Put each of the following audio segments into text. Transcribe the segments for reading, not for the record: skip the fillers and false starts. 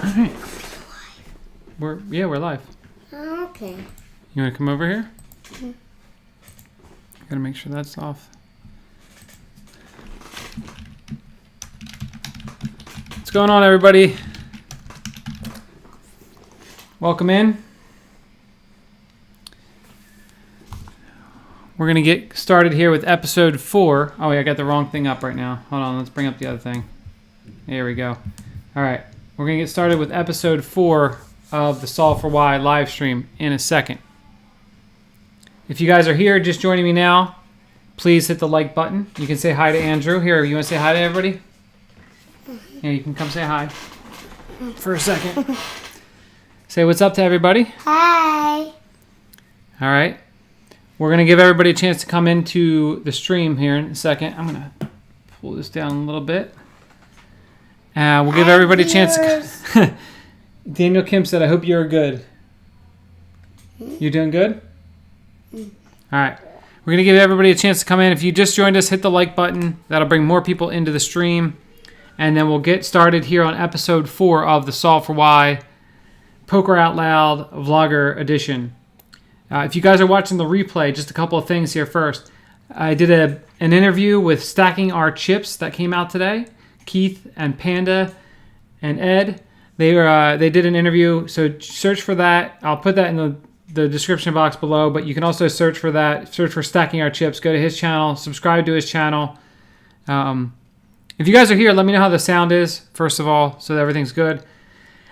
Alright. We're live. Okay. You want to come over here? Mm-hmm. Gotta make sure that's off. What's going on, everybody? Welcome in. We're gonna get started here with episode 4. Oh, yeah, I got the wrong thing up right now. Hold on, let's bring up the other thing. There we go. All right, we're gonna get started with episode 4 of the Solve for Why live stream in a second. If you guys are here, just joining me now, please hit the like button. You can say hi to Andrew. Here, you want to say hi to everybody? Yeah, you can come say hi for a second. Say what's up to everybody. Hi. All right. We're going to give everybody a chance to come into the stream here in a second. I'm going to pull this down a little bit. We'll give everybody a chance to... Daniel Kim said, I hope you're good. You doing good? All right. We're going to give everybody a chance to come in. If you just joined us, hit the like button. That'll bring more people into the stream. And then we'll get started here on episode 4 of the Solve for Why Poker Out Loud Vlogger Edition. If you guys are watching the replay, just a couple of things here first. I did an interview with Stacking Our Chips that came out today. Keith and Panda and Ed. They did an interview, so search for that. I'll put that in the description box below, but you can also search for that. Search for Stacking Our Chips. Go to his channel. Subscribe to his channel. If you guys are here, let me know how the sound is, first of all, so that everything's good.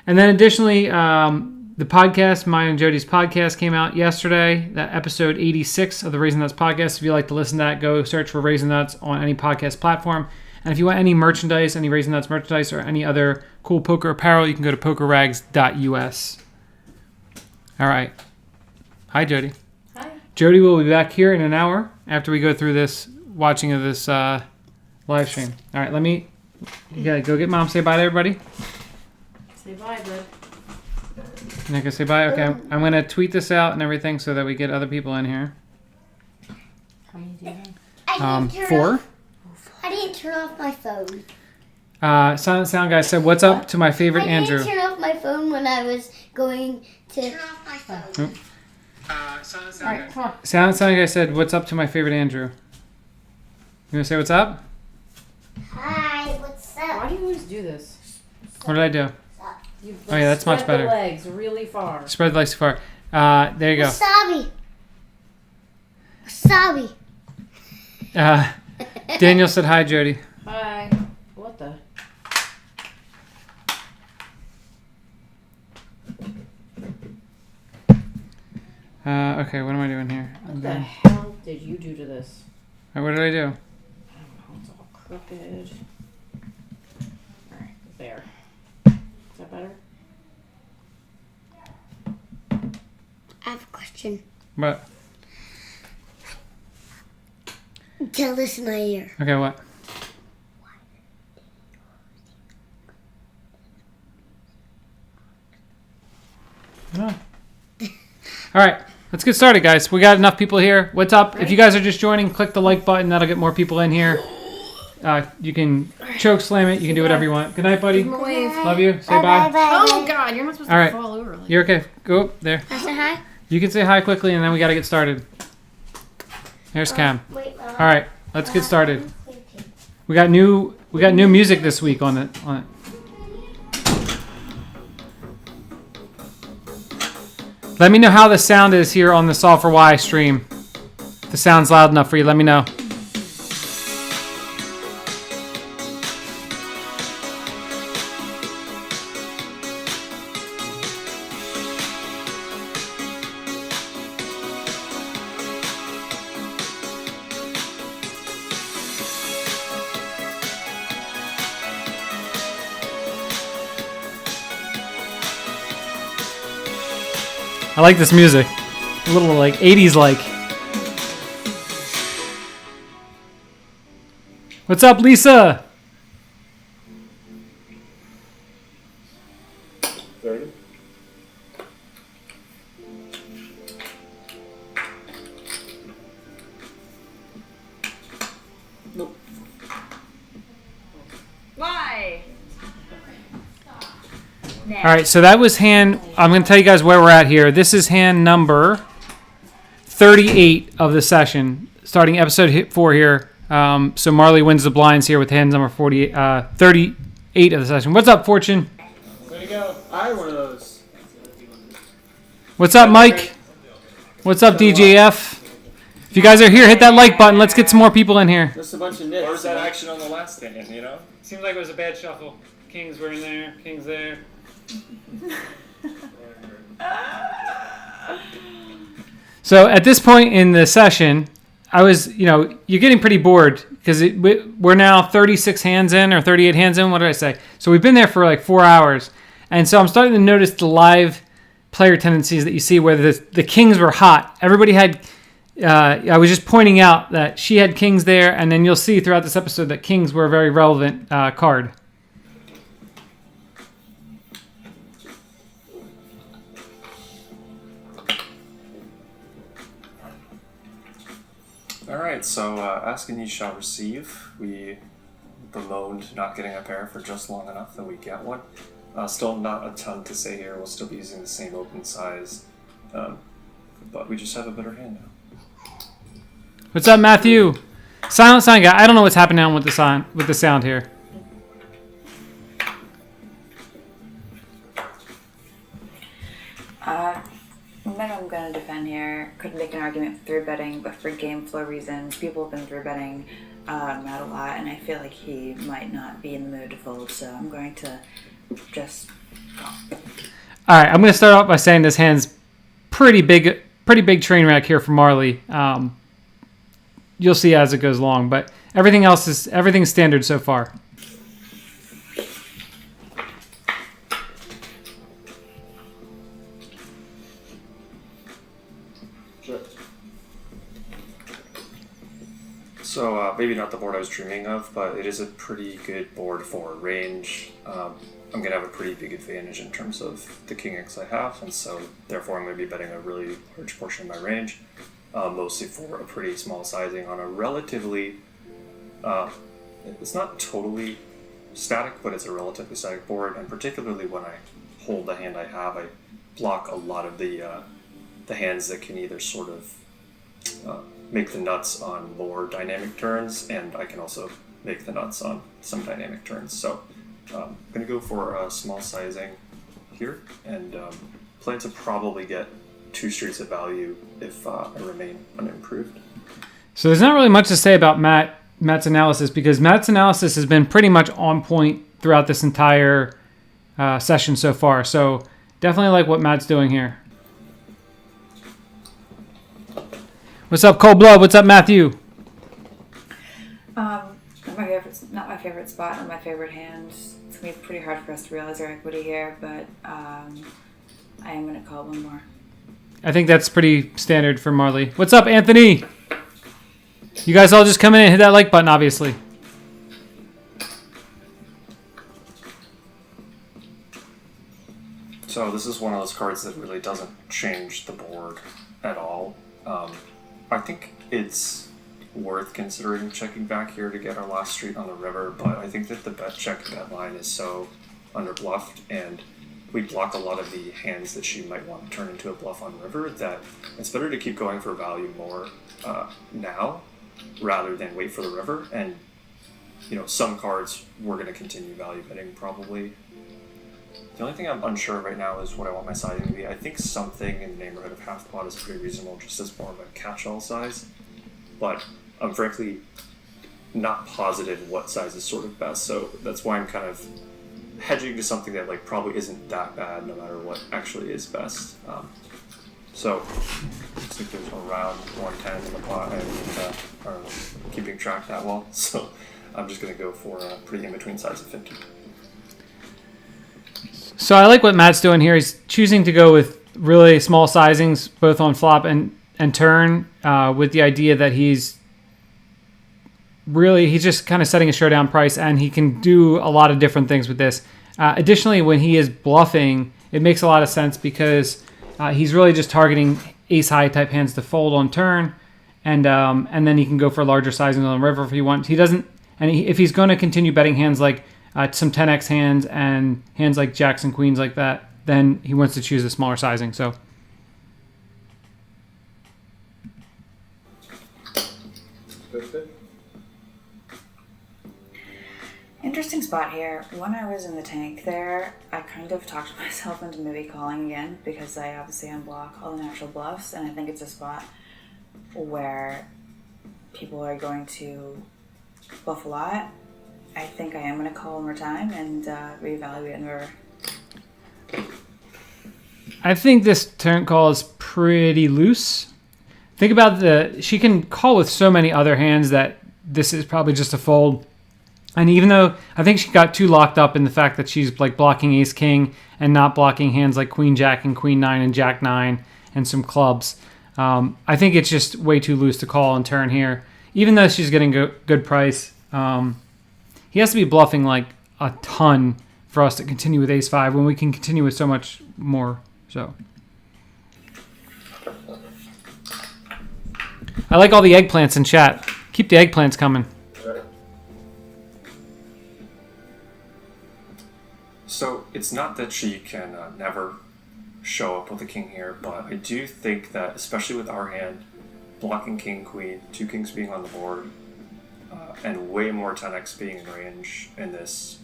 And then additionally, the podcast, mine and Jody's podcast, came out yesterday. That episode 86 of the Raisin Nuts podcast. If you like to listen to that, go search for Raisin Nuts on any podcast platform. And if you want any merchandise, any Raisin Nuts merchandise, or any other cool poker apparel, you can go to pokerrags.us. All right. Hi, Jody. Hi. Jody will be back here in an hour after we go through this watching of this live stream. All right, you gotta go get Mom. Say bye to everybody. Say bye, bud. You're not gonna say bye? Okay, I'm gonna tweet this out and everything so that we get other people in here. How many do you have? 4. I didn't turn off my phone. Silent Sound Guy said, what's up to my favorite Andrew? I didn't turn off my phone when I was going to... Turn off my phone. Silent Sound Guy said, what's up to my favorite Andrew? You gonna say what's up? Hi, what's up? Why do you always do this? What did I do? You Oh yeah, that's much better. Spread the legs really far. Spread the legs far. There you go. Wasabi. Daniel said hi, Jody. Hi. What the? Okay, what am I doing here? What the hell did you do to this? What did I do? I don't know. It's all crooked. Alright, there. Is that better? I have a question. What? Tell this in my ear. Okay, what? Oh. All right, let's get started, guys. We got enough people here. What's up? If you guys are just joining, click the like button. That'll get more people in here. You can choke slam it. You can do whatever you want. Good night, buddy. Love you. Say bye. Oh, God, you're not supposed to fall over. Like You're okay. Go up there. I say hi? You can say hi quickly, and then we got to get started. There's Cam. Wait, All right, let's get started. We got new music this week on it. Let me know how the sound is here on the Solve for Why stream. If the sound's loud enough for you, let me know. I like this music. A little like 80s like. What's up, Lisa? 30. All right, so that was hand. I'm going to tell you guys where we're at here. This is hand number 38 of the session, starting episode 4 here. So Marley wins the blinds here with hand number 38 of the session. What's up, Fortune? Way to go. I had one of those. What's up, Mike? What's up, DJF? If you guys are here, hit that like button. Let's get some more people in here. Just a bunch of nits. Where's that action on the last hand, you know? Seems like it was a bad shuffle. Kings were in there, kings there. So at this point in the session, I was, you're getting pretty bored because we're now 36 hands in or 38 hands in. What did I say? So we've been there for like 4 hours. And so I'm starting to notice the live player tendencies that you see where the kings were hot. Everybody had, I was just pointing out that she had kings there. And then you'll see throughout this episode that kings were a very relevant card. Alright, so asking ye shall receive. We bemoaned not getting a pair for just long enough that we get one. Still not a ton to say here. We'll still be using the same open size. But we just have a better hand now. What's up, Matthew? Silent sign guy. I don't know what's happening with the sound here. I'm going to defend here. Could make an argument for 3-betting, but for game flow reasons, people have been 3-betting Matt a lot, and I feel like he might not be in the mood to fold, so I'm going to just go. All right, I'm going to start off by saying this hand's pretty big train wreck here for Marley. You'll see as it goes along, but everything's standard so far. So maybe not the board I was dreaming of, but it is a pretty good board for range. I'm going to have a pretty big advantage in terms of the king X I have, and so therefore I'm going to be betting a really large portion of my range, mostly for a pretty small sizing on a relatively, it's not totally static, but it's a relatively static board, and particularly when I hold the hand I have, I block a lot of the hands that can either sort of make the nuts on more dynamic turns, and I can also make the nuts on some dynamic turns. So I'm going to go for small sizing here, and plan to probably get 2 streets of value if I remain unimproved. So there's not really much to say about Matt's analysis, because Matt's analysis has been pretty much on point throughout this entire session so far. So definitely like what Matt's doing here. What's up, Cold Blood? What's up, Matthew? Not my favorite spot or my favorite hand. It's going to be pretty hard for us to realize our equity here, but I am going to call one more. I think that's pretty standard for Marley. What's up, Anthony? You guys all just come in and hit that like button, obviously. So this is one of those cards that really doesn't change the board at all. I think it's worth considering checking back here to get our last street on the river, but I think that the bet check bet line is so underbluffed, and we block a lot of the hands that she might want to turn into a bluff on river, that it's better to keep going for value more now rather than wait for the river. And some cards we're going to continue value betting probably. The only thing I'm unsure of right now is what I want my sizing to be. I think something in the neighborhood of half pot is pretty reasonable, just as more of a catch-all size. But I'm frankly not positive what size is sort of best, so that's why I'm kind of hedging to something that probably isn't that bad, no matter what actually is best. So looks like there's around 110 in the pot, and are keeping track that well. So I'm just going to go for a pretty in-between size of 50. So I like what Matt's doing here. He's choosing to go with really small sizings, both on flop and turn, with the idea that he's just kind of setting a showdown price, and he can do a lot of different things with this. Additionally, when he is bluffing, it makes a lot of sense because he's really just targeting ace-high type hands to fold on turn, and then he can go for larger sizings on the river if he wants. He doesn't, and if he's going to continue betting hands like some 10x hands and hands like jacks and queens like that, then he wants to choose a smaller sizing. So Interesting spot here. When I was in the tank there, I kind of talked myself into maybe calling again because I obviously unblock all the natural bluffs, and I think it's a spot where people are going to bluff a lot. I think I am going to call one more time and reevaluate in the river. I think this turn call is pretty loose. Think about she can call with so many other hands that this is probably just a fold. And even though I think she got too locked up in the fact that she's like blocking ace king and not blocking hands like queen jack and queen nine and jack nine and some clubs, I think it's just way too loose to call and turn here. Even though she's getting good price, he has to be bluffing like a ton for us to continue with ace five when we can continue with so much more. So I like all the eggplants in chat. Keep the eggplants coming. So it's not that she can never show up with a king here, but I do think that, especially with our hand, blocking king, queen, two kings being on the board, and way more 10x being in range in this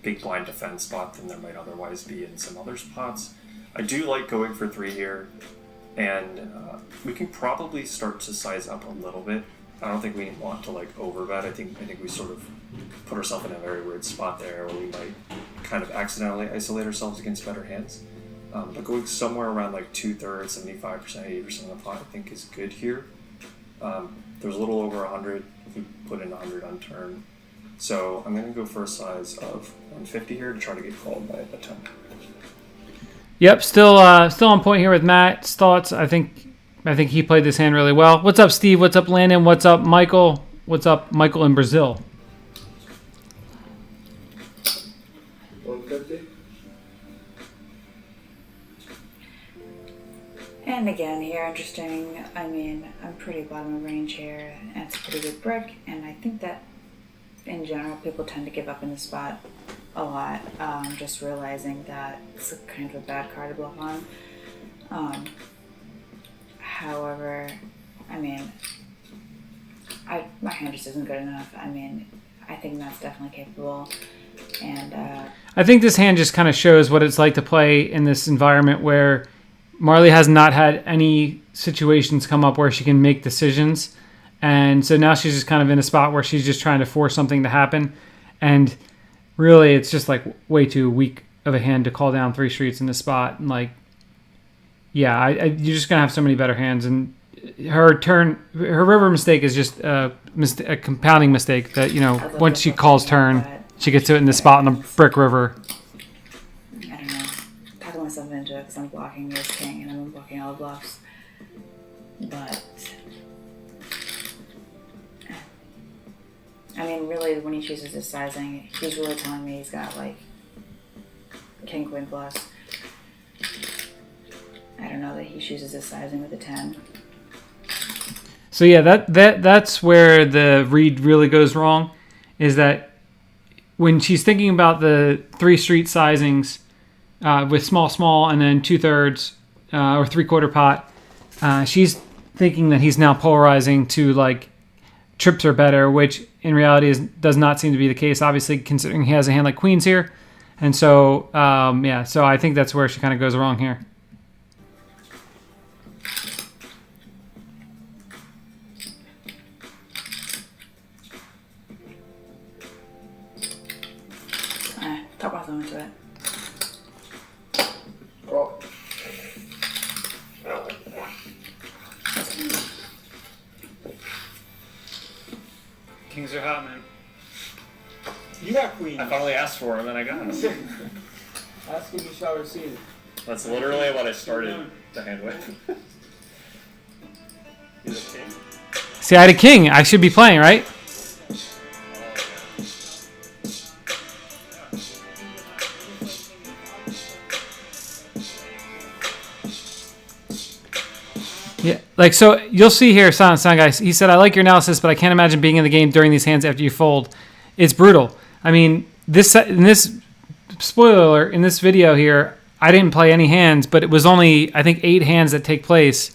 big blind defense spot than there might otherwise be in some other spots. I do like going for 3 here, and we can probably start to size up a little bit. I don't think we want to like overbet. I think we sort of put ourselves in a very weird spot there where we might kind of accidentally isolate ourselves against better hands. But going somewhere around like 2/3, 75%, 80% of the pot, I think is good here. There's a little over 100 if we put in 100 on turn. So I'm going to go for a size of 150 here to try to get called by a 10. Yep, still on point here with Matt's thoughts. I think he played this hand really well. What's up, Steve? What's up, Landon? What's up, Michael? What's up, Michael in Brazil? 150. And again, here, interesting. I mean, I'm pretty bottom of range here, and it's a pretty good brick, and I think that in general, people tend to give up in this spot a lot, just realizing that it's a kind of a bad card to bluff on. However, I mean, my hand just isn't good enough. I mean, I think Matt's definitely capable, and I think this hand just kind of shows what it's like to play in this environment where Marle has not had any situations come up where she can make decisions. And so now she's just kind of in a spot where she's just trying to force something to happen. And really, it's just like way too weak of a hand to call down 3 streets in this spot. And like, yeah, you're just going to have so many better hands. And her river mistake is just a compounding mistake that, you know, once she calls turn, she gets to it in this spot in the brick river. I don't know. Talking myself into it because I'm blocking this king and I'm blocking all the bluffs. But I mean, really, when he chooses his sizing, he's really telling me he's got like king queen plus. I don't know that he chooses his sizing with a 10. So yeah, that's where the read really goes wrong, is that when she's thinking about the 3 street sizings with small, and then 2/3 or 3/4 pot, she's thinking that he's now polarizing to like trips are better, which in reality does not seem to be the case, obviously, considering he has a hand like queens here. And so, yeah, so I think that's where she kind of goes wrong here. Talk myself into it. Oh. Kings are hot, man. You got queen. I finally asked for him and I got him. Ask him, you shall receive. That's literally what I started the hand with. He's a king. See, I had a king. I should be playing, right? Yeah, like, so you'll see here, Silent Sound Guys. He said, I like your analysis, but I can't imagine being in the game during these hands after you fold. It's brutal. I mean, in this spoiler alert, in this video here, I didn't play any hands, but it was only, I think, 8 hands that take place.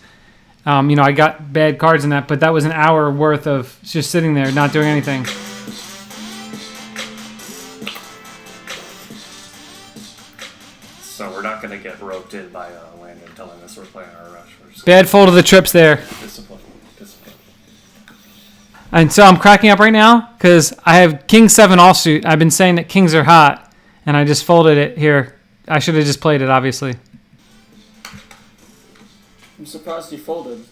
I got bad cards in that, but that was an hour worth of just sitting there, not doing anything. So we're not going to get roped in by Landon telling us we're playing our rush. We're just Bad fold of the trips there. discipline. And so I'm cracking up right now because I have King 7 offsuit. I've been saying that kings are hot, and I just folded it here. I should have just played it, obviously. I'm surprised you folded.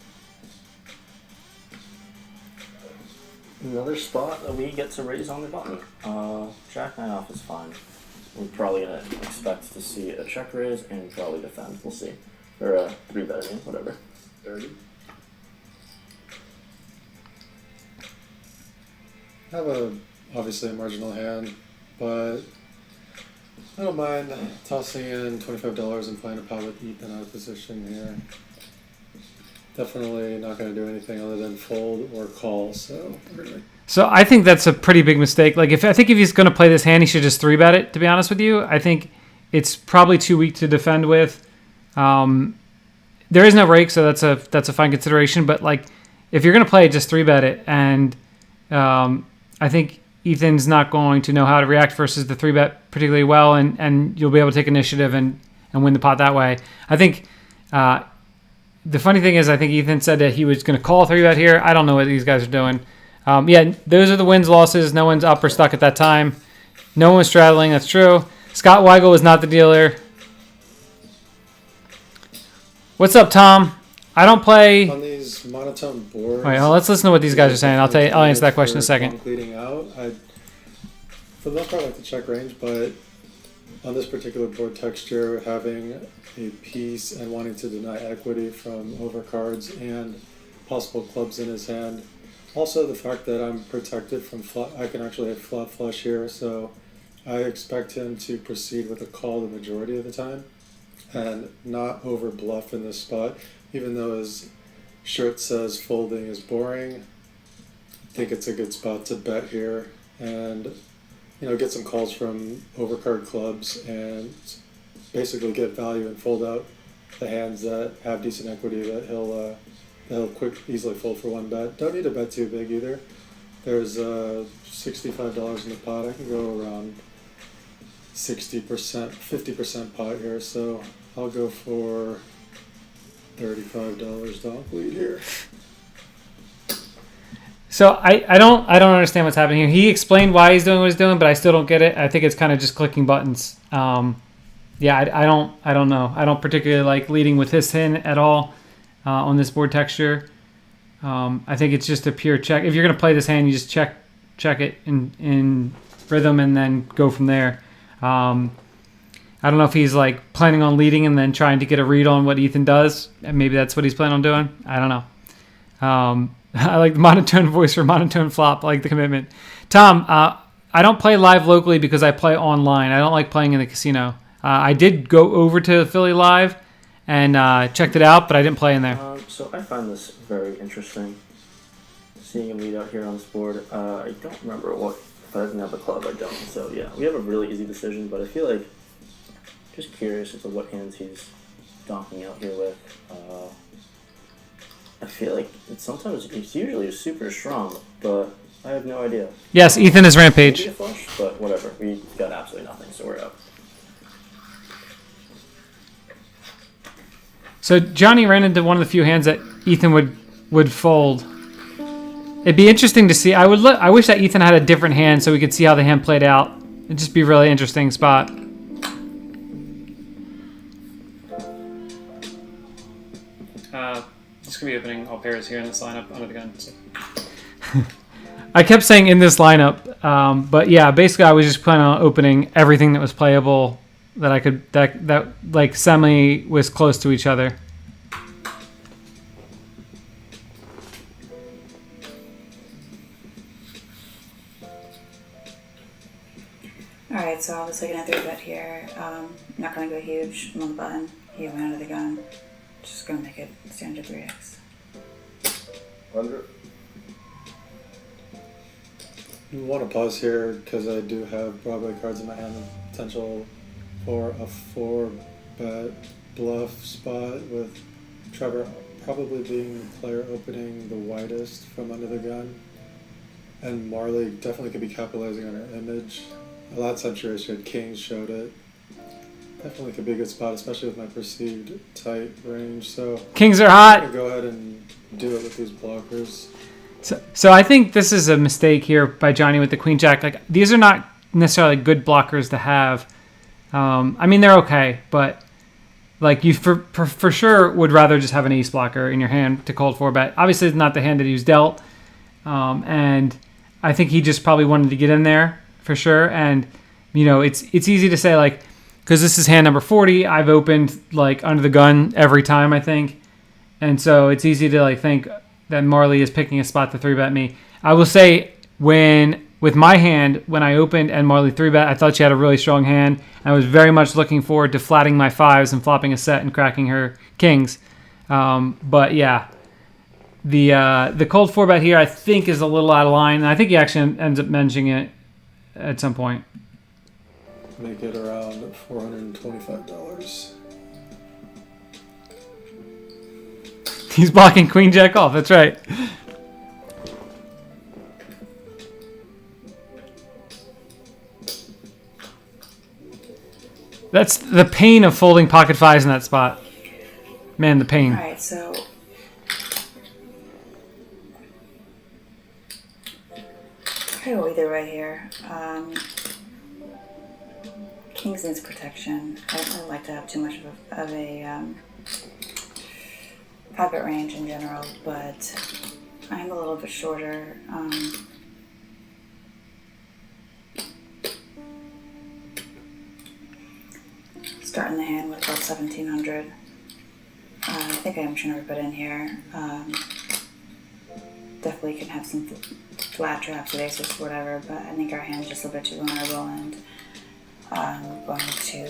Another spot that we get to raise on the button. Jack 9 off is fine. We're probably gonna expect to see a check raise and probably defend. We'll see. Or a 3-bet, whatever. 30. I have obviously a marginal hand, but I don't mind tossing in $25 and playing a pot with Ethan out of position here. Definitely not going to do anything other than fold or call, so we're gonna... So I think that's a pretty big mistake. Like, I think if he's going to play this hand, he should just 3-bet it, to be honest with you. I think it's probably too weak to defend with. There is no rake, so that's a fine consideration. But, like, if you're going to play it, just 3-bet it. And I think Ethan's not going to know how to react versus the 3-bet particularly well, and you'll be able to take initiative and win the pot that way. I think the funny thing is I think Ethan said that he was going to call 3-bet here. I don't know what these guys are doing. Yeah, those are the wins, losses. No one's up or stuck at that time. No one was straddling. That's true. Scott Weigel was not the dealer. What's up, Tom? I don't play... On these monotone boards... All right, well, let's listen to what these guys are saying. I'll answer that question in a second. Leading out, I for the most part like to check range, but on this particular board texture, having a piece and wanting to deny equity from overcards and possible clubs in his hand. Also, the fact that I'm protected from I can actually have flat flush here, so I expect him to proceed with a call the majority of the time and not over bluff in this spot. Even though his shirt says folding is boring, I think it's a good spot to bet here and get some calls from overcard clubs and basically get value and fold out the hands that have decent equity that he'll easily fold for 1 bet. Don't need to bet too big either. There's $65 in the pot. I can go around 60%, 50% pot here, so I'll go for $35 donk lead here. So I don't understand what's happening here. He explained why he's doing what he's doing, but I still don't get it. I think it's kind of just clicking buttons. I don't know. I don't particularly like leading with his hand at all on this board texture. I think it's just a pure check. If you're going to play this hand, you just check it in rhythm and then go from there. I don't know if he's like planning on leading and then trying to get a read on what Ethan does. And maybe that's what he's planning on doing. I don't know. I like the monotone voice for monotone flop. I like the commitment. Tom, I don't play live locally because I play online. I don't like playing in the casino. I did go over to Philly Live and checked it out, but I didn't play in there. So I find this very interesting. Seeing him lead out here on this board. I don't remember what, if I didn't have the club, I don't. So yeah, we have a really easy decision, but I feel like just curious as to what hands he's donking out here with. I feel like it's usually super strong, but I have no idea. Yes, Ethan is Rampage. Maybe a flush, but whatever. We got absolutely nothing, so we're out. So Johnny ran into one of the few hands that Ethan would fold. It'd be interesting to see. I wish that Ethan had a different hand so we could see how the hand played out. It'd just be a really interesting spot. Just gonna be opening all pairs here in this lineup under the gun. So. I kept saying in this lineup, but yeah, basically I was just planning on opening everything that was playable that I could that like semi was close to each other. Alright, so I was looking at 3-bet here. Not gonna go huge. I'm on the button. He went under the gun. Just gonna make it standard 3x. Under. I want to pause here because I do have Broadway cards in my hand. Potential for a 4-bet bluff spot with Trevor probably being the player opening the widest from under the gun. And Marle definitely could be capitalizing on her image. A lot of times she had kings, showed it. Definitely could be a good spot, especially with my perceived tight range. So Kings are I'm hot. gonna go ahead and do it with these blockers. So I think this is a mistake here by Johnny with the queen jack. Like, these are not necessarily good blockers to have. I mean, they're okay, but like you for sure would rather just have an ace blocker in your hand to call 4-bet. Obviously, it's not the hand that he was dealt, and I think he just probably wanted to get in there for sure. And you know, it's easy to say like, because this is hand number 40. I've opened like under the gun every time, I think, and so it's easy to like think that Marle is picking a spot to 3-bet me. I will say with my hand, when I opened and Marle 3-bet, I thought she had a really strong hand. I was very much looking forward to flatting my 5s and flopping a set and cracking her kings. But yeah, the cold 4-bet here I think is a little out of line. And I think he actually ends up mentioning it at some point. Make it around $425. He's blocking queen jack off. That's right. That's the pain of folding pocket 5s in that spot. Man, the pain. Alright, so I go either way here. Kings needs protection. I don't really like to have too much of a pocket range in general, but I'm a little bit shorter. Starting the hand with about 1700. I think I am trying to put in here. Definitely can have some flat traps with aces, whatever, but I think our hand's just a bit too vulnerable, and I'm going to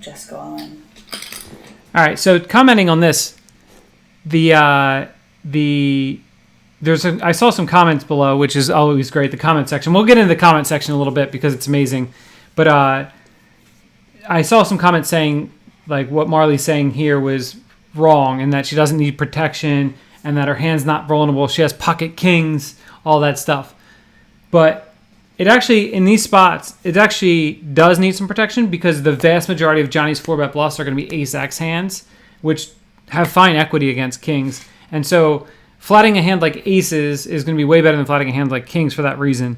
just go all in. All right, so commenting on this, I saw some comments below, which is always great. The comment section. We'll get into the comment section a little bit because it's amazing, but I saw some comments saying like what Marle's saying here was wrong, and that she doesn't need protection, and that her hand's not vulnerable. She has pocket kings, all that stuff. But it actually, in these spots, it actually does need some protection because the vast majority of Johnny's 4-bet bluffs are going to be ace-x hands, which have fine equity against kings. And so flatting a hand like aces is going to be way better than flatting a hand like kings for that reason.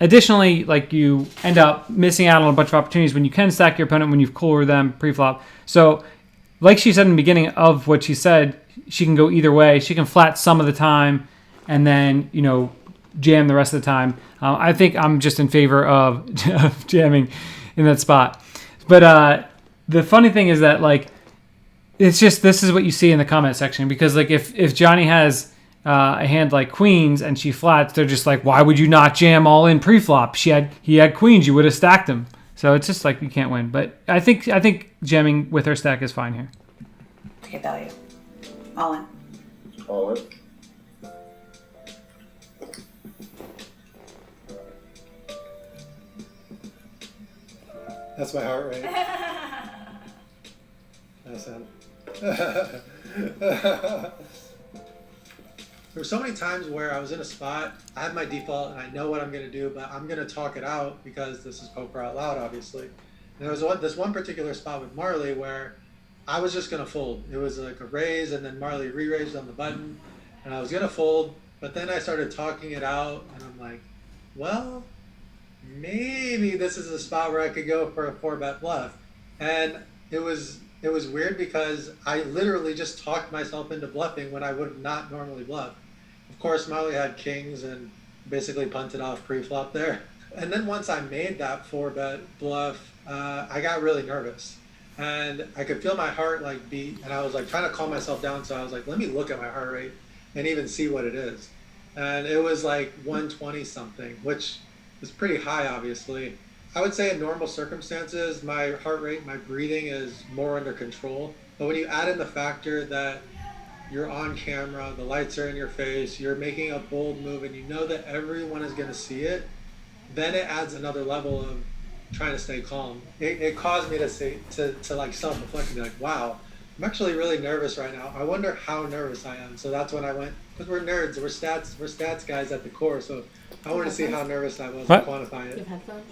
Additionally, like you end up missing out on a bunch of opportunities when you can stack your opponent when you've cooler them pre-flop. So like she said in the beginning of what she said, she can go either way. She can flat some of the time and then, you know, jam the rest of the time. I think I'm just in favor of jamming in that spot. But the funny thing is that, like, it's just this is what you see in the comment section, because, like, if Johnny has a hand like queens and she flats, they're just like, why would you not jam all in pre-flop? He had queens, you would have stacked them. So it's just like you can't win. But I think jamming with her stack is fine here. Okay, value. All in. All in. That's my heart rate. Nice hand. There were so many times where I was in a spot, I have my default and I know what I'm going to do, but I'm going to talk it out because this is poker out loud, obviously. And there was this one particular spot with Marle where I was just going to fold. It was like a raise, and then Marle re-raised on the button, and I was going to fold, but then I started talking it out, and I'm like, well, maybe this is a spot where I could go for a 4-bet bluff. And it was weird because I literally just talked myself into bluffing when I would not normally bluff. Of course, Marle had kings and basically punted off pre-flop there. And then once I made that 4-bet bluff, I got really nervous. And I could feel my heart like beat, and I was like trying to calm myself down, so I was like, let me look at my heart rate and even see what it is. And it was like 120 something, which is pretty high, obviously. I would say in normal circumstances, my heart rate, my breathing is more under control. But when you add in the factor that you're on camera, the lights are in your face, you're making a bold move, and you know that everyone is going to see it, then it adds another level of trying to stay calm. It caused me to like self-reflect and be like, wow, I'm actually really nervous right now. I wonder how nervous I am. So that's when I went, because we're nerds, we're stats guys at the core. So I wanted to see how nervous I was What? and quantify You it. have headphones?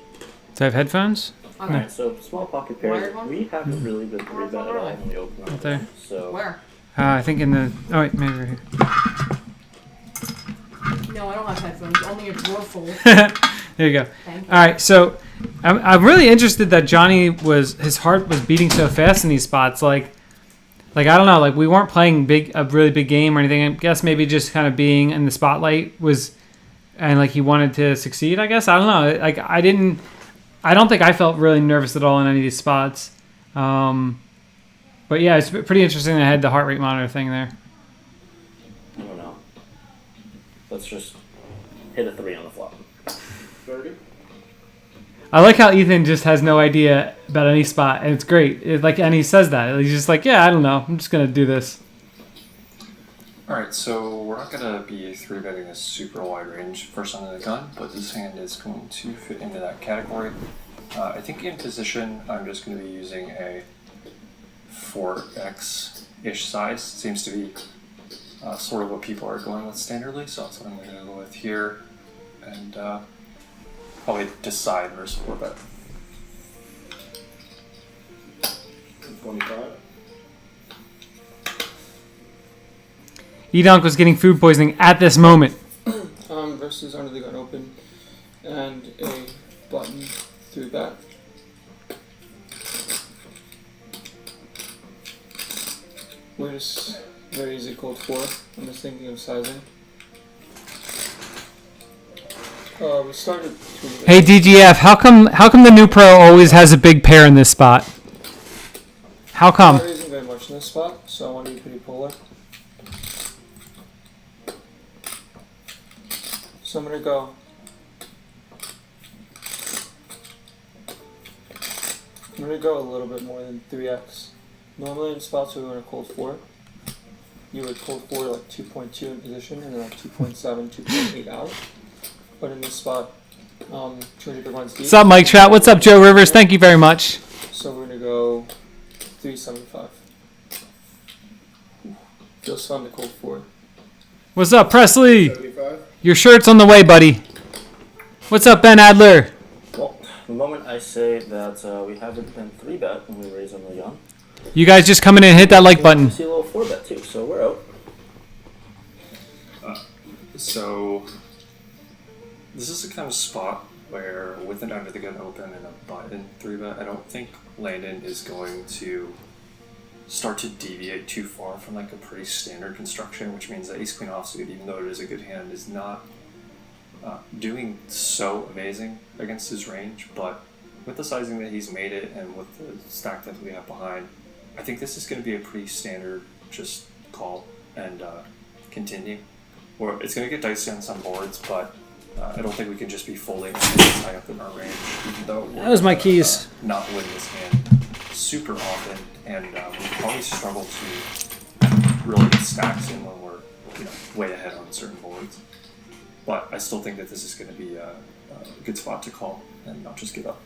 Do I have headphones? Okay. Alright, so small pocket pairs. Wired one? We haven't really been three bet at all when we open up. Right there. So Where? I think in the. Oh wait, maybe right here. No, I don't have headphones. Only a drawer full. There you go. Thank you. All right, so I'm really interested that Johnny his heart was beating so fast in these spots. Like I don't know, like we weren't playing a really big game or anything. I guess maybe just kind of being in the spotlight was, and like he wanted to succeed. I guess I don't know. Like I don't think I felt really nervous at all in any of these spots. But yeah, it's pretty interesting that I had the heart rate monitor thing there. I don't know. Let's just hit a 3 on the flop. 30? I like how Ethan just has no idea about any spot, and it's great. And he says that. He's just like, yeah, I don't know. I'm just going to do this. Alright, so we're not going to be 3-betting a super wide range first under the gun, but this hand is going to fit into that category. I think in position, I'm just going to be using a 4x-ish size. Seems to be sort of what people are going with standardly, so that's what I'm going to go with here. And probably decide versus 4-bet. 25. Edonk was getting food poisoning at this moment. Versus under the gun open and a button through that. We're just very easy cold 4. I'm just thinking of sizing. We started. Hey DGF, how come the new pro always has a big pair in this spot? How I'm come? not raising very much in this spot, so I want to be pretty polar. So I'm gonna go. I'm gonna go a little bit more than 3x. Normally in spots where we want to cold 4, you would cold 4 to like 2.2 in position and then like 2.7, 2.8 out. But in this spot, 200 big ones deep. What's up, Mike Trout? What's up, Joe Rivers? Thank you very much. So we're gonna go 375. Feels fun to cold 4. What's up, Presley? 75? Your shirt's on the way, buddy. What's up, Ben Adler? Well, the moment I say that we haven't been 3-bet when we raise on the gun, You guys just come in and hit that like button. we see a little 4-bet too, so we're out. So this is the kind of spot where with an under the gun open and a button 3-bet, I don't think Landon is going to start to deviate too far from like a pretty standard construction, which means that ace queen offsuit, even though it is a good hand, is not doing so amazing against his range. But with the sizing that he's made it and with the stack that we have behind, I think this is going to be a pretty standard just call and continue. Or it's going to get dicey on some boards, but I don't think we can just be folding and high up in our range, even though That was my keys. Not win this hand super often, and we probably struggle to really get stacks in when we're way ahead on certain boards. But I still think that this is going to be a good spot to call and not just give up.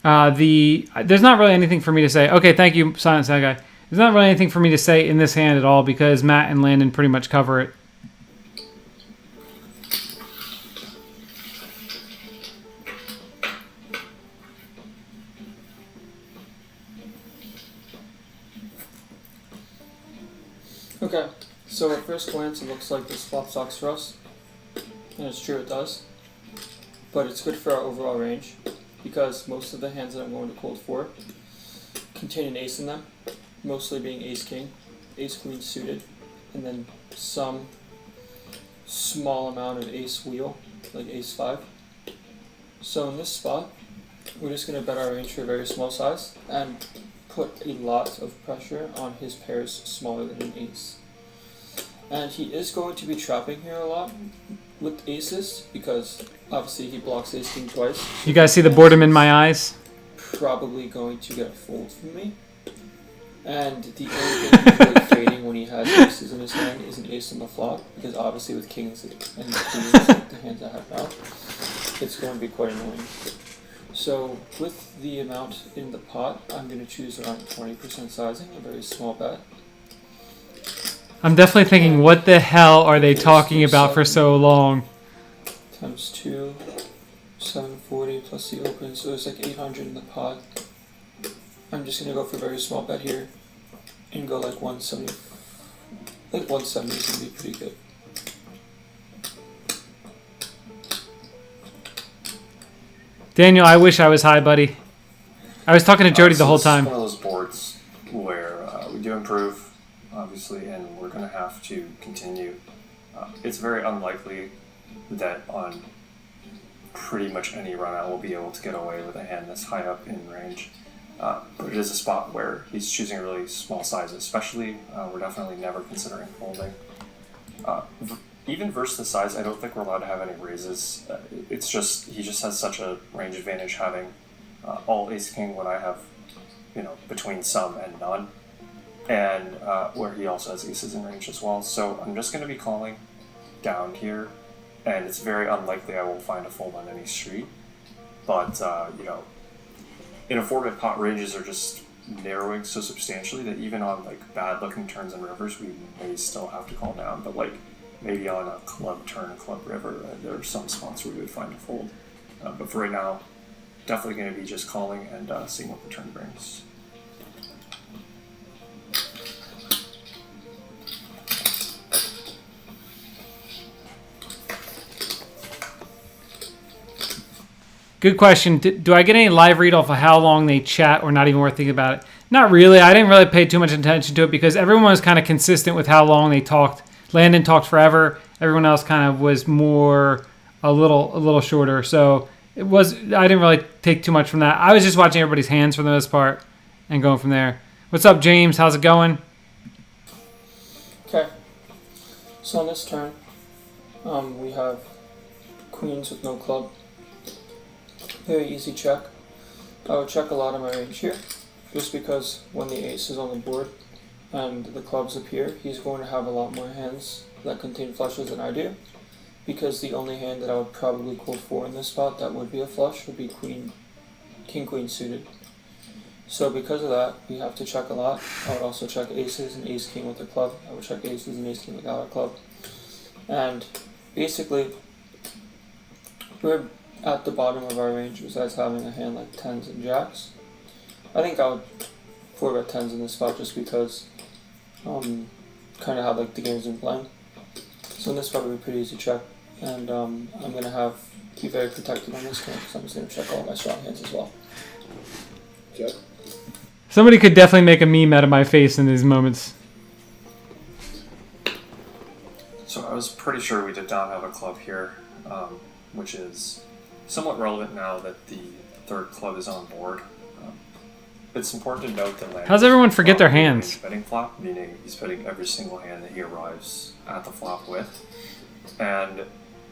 There's not really anything for me to say. Okay, thank you, Silent Sound Guy. There's not really anything for me to say in this hand at all because Matt and Landon pretty much cover it. Okay, so at first glance it looks like this flop sucks for us, and it's true it does, but it's good for our overall range because most of the hands that I'm going to cold 4 contain an ace in them, mostly being ace king, ace queen suited, and then some small amount of ace wheel, like ace 5. So in this spot, we're just going to bet our range for a very small size and put a lot of pressure on his pairs smaller than an ace. And he is going to be trapping here a lot with aces because obviously he blocks ace king twice. You guys see the boredom in my eyes? Probably going to get a fold from me. And the only thing he's really fading when he has aces in his hand is an ace on the flop, because obviously with kings and queens, like the hands I have now, it's going to be quite annoying. So with the amount in the pot, I'm going to choose around 20% sizing, a very small bet. I'm definitely thinking, what the hell are they talking about for so long? Times 2, 740 plus the open, so there's like 800 in the pot. I'm just going to go for a very small bet here and go like 170. I think 170 is going to be pretty good. Daniel, I wish I was high, buddy. I was talking to Jody the whole time. It's one of those boards where we do improve, obviously, and we're going to have to continue. It's very unlikely that on pretty much any run out we'll be able to get away with a hand this high up in range. But it is a spot where he's choosing really small sizes, especially we're definitely never considering folding. Even versus the size, I don't think we're allowed to have any raises. It's just, he just has such a range advantage having all ace king when I have, between some and none. And where he also has aces in range as well. So I'm just going to be calling down here, and it's very unlikely I will find a fold on any street. But, in a 4-bet pot, ranges are just narrowing so substantially that even on like bad looking turns and rivers, we may still have to call down. But like maybe on a club turn, a club river, there are some spots where we would find a fold. But for right now, definitely going to be just calling and seeing what the turn brings. Good question. Do I get any live read off of how long they chat, or not even worth thinking about it? Not really. I didn't really pay too much attention to it because everyone was kind of consistent with how long they talked. Landon talked forever. Everyone else kind of was more a little shorter. So I didn't really take too much from that. I was just watching everybody's hands for the most part and going from there. What's up, James? How's it going? Okay. So on this turn, we have queens with no club. Very easy check. I would check a lot of my range here, just because when the ace is on the board and the clubs appear, he's going to have a lot more hands that contain flushes than I do, because the only hand that I would probably call for in this spot that would be a flush would be king queen suited. So because of that, we have to check a lot. I would also check aces and ace king with a club. I would check aces and ace king without a club. And basically, we're at the bottom of our range besides having a hand like tens and jacks. I think I would 4-bet tens in this spot just because kind of how like the game's been playing. So in this spot would be pretty easy check, and I'm gonna be very protected on this turn because I'm just gonna check all my strong hands as well. Check. Somebody could definitely make a meme out of my face in these moments. So I was pretty sure we did not have a club here, which is somewhat relevant now that the third club is on board. It's important to note that Landon, How's everyone forget their hands? Betting flop, meaning he's betting every single hand that he arrives at the flop with, and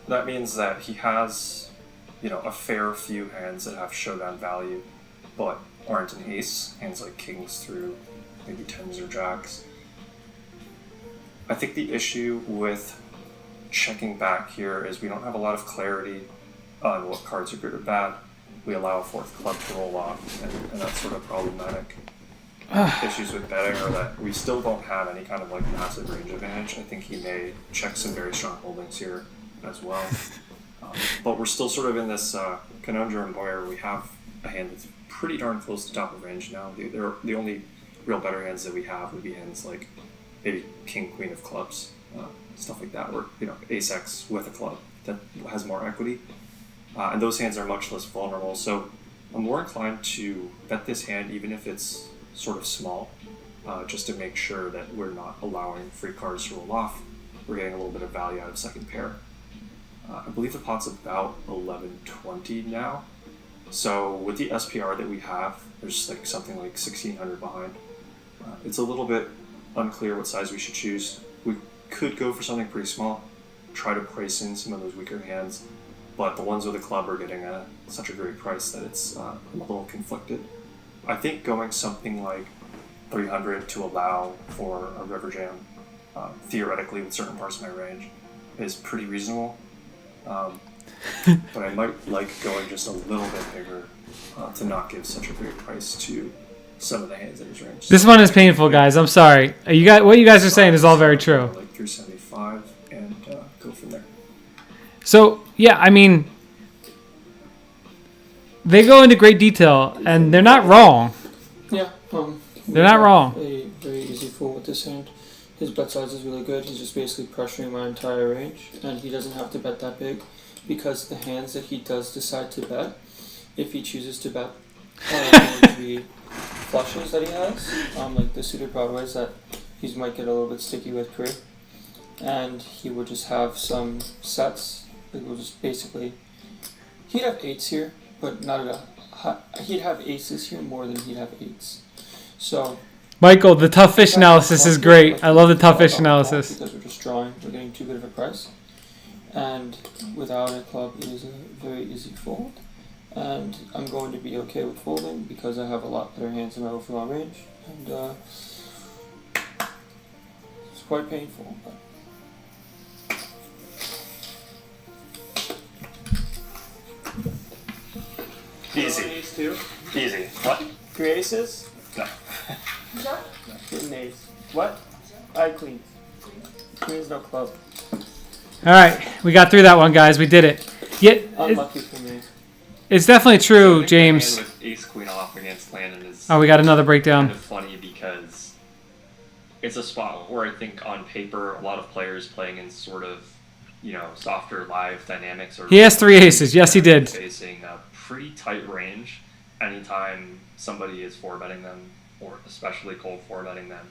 that means that he has, a fair few hands that have showdown value, but aren't an ace. Hands like kings through maybe tens or jacks. I think the issue with checking back here is we don't have a lot of clarity on what cards are good or bad. We allow a fourth club to roll off, and that's sort of problematic. Issues with betting are that we still don't have any kind of like massive range advantage. I think he may check some very strong holdings here as well. But we're still sort of in this conundrum where we have a hand that's pretty darn close to top of range now. The only real better hands that we have would be hands like maybe king, queen of clubs, stuff like that, or ace x with a club that has more equity. And those hands are much less vulnerable, so I'm more inclined to bet this hand even if it's sort of small, just to make sure that we're not allowing free cards to roll off. We're getting a little bit of value out of second pair. I believe the pot's about 1120 now, so with the SPR that we have, there's like something like 1600 behind. It's a little bit unclear what size we should choose. We could go for something pretty small, try to price in some of those weaker hands, but the ones with a club are getting such a great price that it's a little conflicted. I think going something like 300 to allow for a river jam, theoretically with certain parts of my range, is pretty reasonable. But I might like going just a little bit bigger to not give such a big price to some of the hands in his range. This one is painful, guys. I'm sorry. What you guys are saying is all very true. Like 375 and go from there. So, yeah, I mean, they go into great detail, and they're not wrong. Yeah, They're not wrong. A very easy fold with this hand. His bet size is really good. He's just basically pressuring my entire range, and he doesn't have to bet that big because the hands that he does decide to bet, if he chooses to bet, are going to be flushes that he has, like the suited broadways that he might get a little bit sticky with pre, and he would just have some sets. It will just basically, he'd have eights here, but not at a. He'd have aces here more than he'd have eights. So. Michael, the tough fish analysis is great. I love the tough fish analysis. Because we're just drawing, we're getting too good of a price. And without a club, it is a very easy fold. And I'm going to be okay with folding because I have a lot better hands in my overall range. And it's quite painful. But. Easy. Ace two. Easy. What? Three aces. No. Hidden ace. What? I queens. Queens no club. All right, we got through that one, guys. We did it. Unlucky for me. It's definitely true, I think James. the hand with ace queen off against Landon is Oh, we got another breakdown. kind of funny because it's a spot where I think on paper a lot of players playing in sort of, softer live dynamics or He has three aces. Yes, he did. facing a pretty tight range anytime somebody is 4-betting them or especially cold 4-betting them.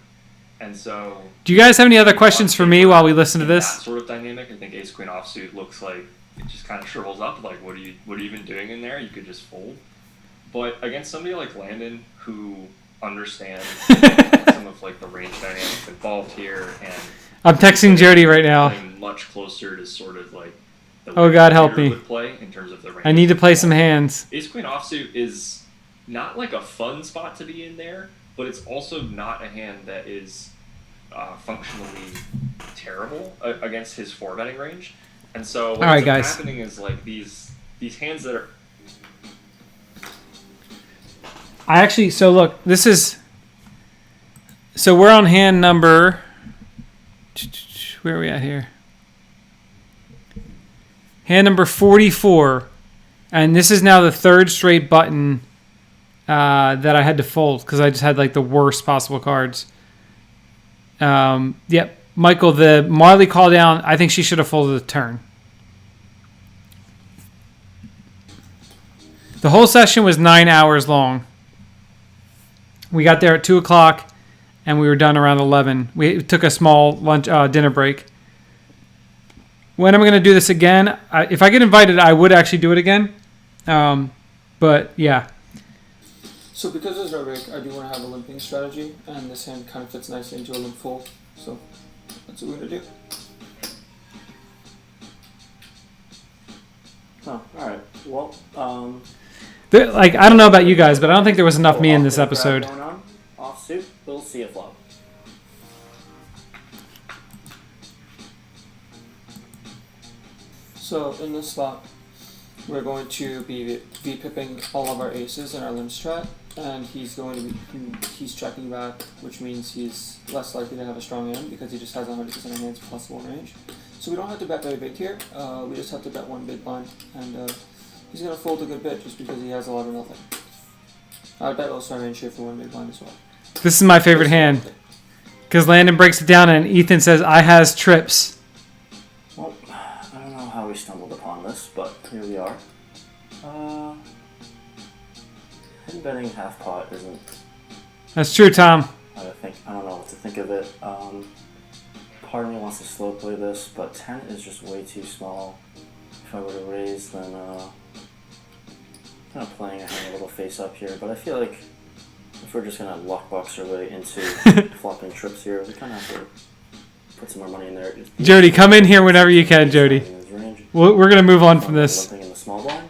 And so Do you guys have any other questions for me while we listen to in this? that sort of dynamic, I think ace queen offsuit looks like it just kind of shrivels up. Like, what are you even doing in there? You could just fold. But against somebody like Landon, who understands some of like the range dynamics involved here, and I'm texting Jody right now. playing much closer to sort of like the Oh, way God, help Peter me. would play in terms of the range. I need to play some hands. Ace queen offsuit is not like a fun spot to be in there, but it's also not a hand that is functionally terrible against his 4-betting range. And so what All right, ends up guys. happening is like these hands that are So we're on hand number. Where are we at here? Hand number 44. And this is now the third straight button that I had to fold because I just had like the worst possible cards. Yep. Michael, the Marley call down, I think she should have folded the turn. The whole session was 9 hours long. We got there at 2 o'clock, and we were done around 11. We took a small lunch dinner break. When I'm going to do this again, if I get invited, I would actually do it again. But, yeah. So because there's no rake, I do want to have a limping strategy, and this hand kind of fits nicely into a limp fold. So that's what we're going to do. Oh, alright. Well, I don't know about you guys, but I don't think there was enough me in this episode. Going on. Offsuit, we'll see a flop. So in this slot, we're going to be V-pipping all of our aces in our limp strat, and he's checking back, which means he's less likely to have a strong hand because he just has 100% of hands plus 1 range. So we don't have to bet very big here, we just have to bet 1 big blind, and he's going to fold a good bit just because he has a lot of nothing. I'd bet also range here for 1 big blind as well. This is my favorite hand because Landon breaks it down and Ethan says, I has trips. Well, I don't know how we stumbled upon this, but here we are. Hidden betting half pot isn't. That's true, Tom. I don't know what to think of it. Part of me wants to slow play this, but 10 is just way too small. If I were to raise, then kind of playing a hand a little face up here. But I feel like if we're just gonna lockbox our way into flopping trips here, we kind of have to put some more money in there. Jody, come in here whenever you can, Jody. We're going to move on from this. In the small blind.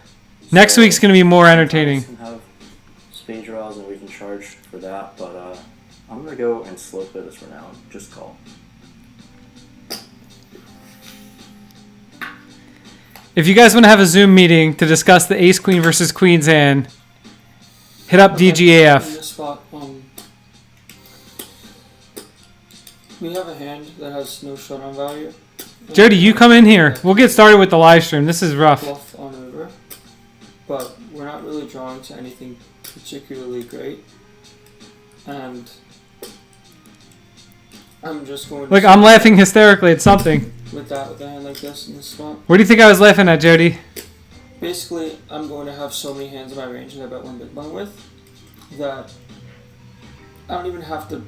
Next week's going to be more entertaining. We can have spade draws and we can charge for that, but I'm gonna go and slope it for now. Just call. If you guys want to have a Zoom meeting to discuss the ace queen versus queen's hand, hit up In DGAF. this spot, we have a hand that has no showdown value. Jody, you come in here. We'll get started with the live stream. This is rough. Bluff on river, but we're not really drawing to anything particularly great. And I'm just going to Look, I'm laughing hysterically at something. with a hand like this in this spot. What do you think I was laughing at, Jody? Basically, I'm going to have so many hands in my range that I bet one big blind with that I don't even have to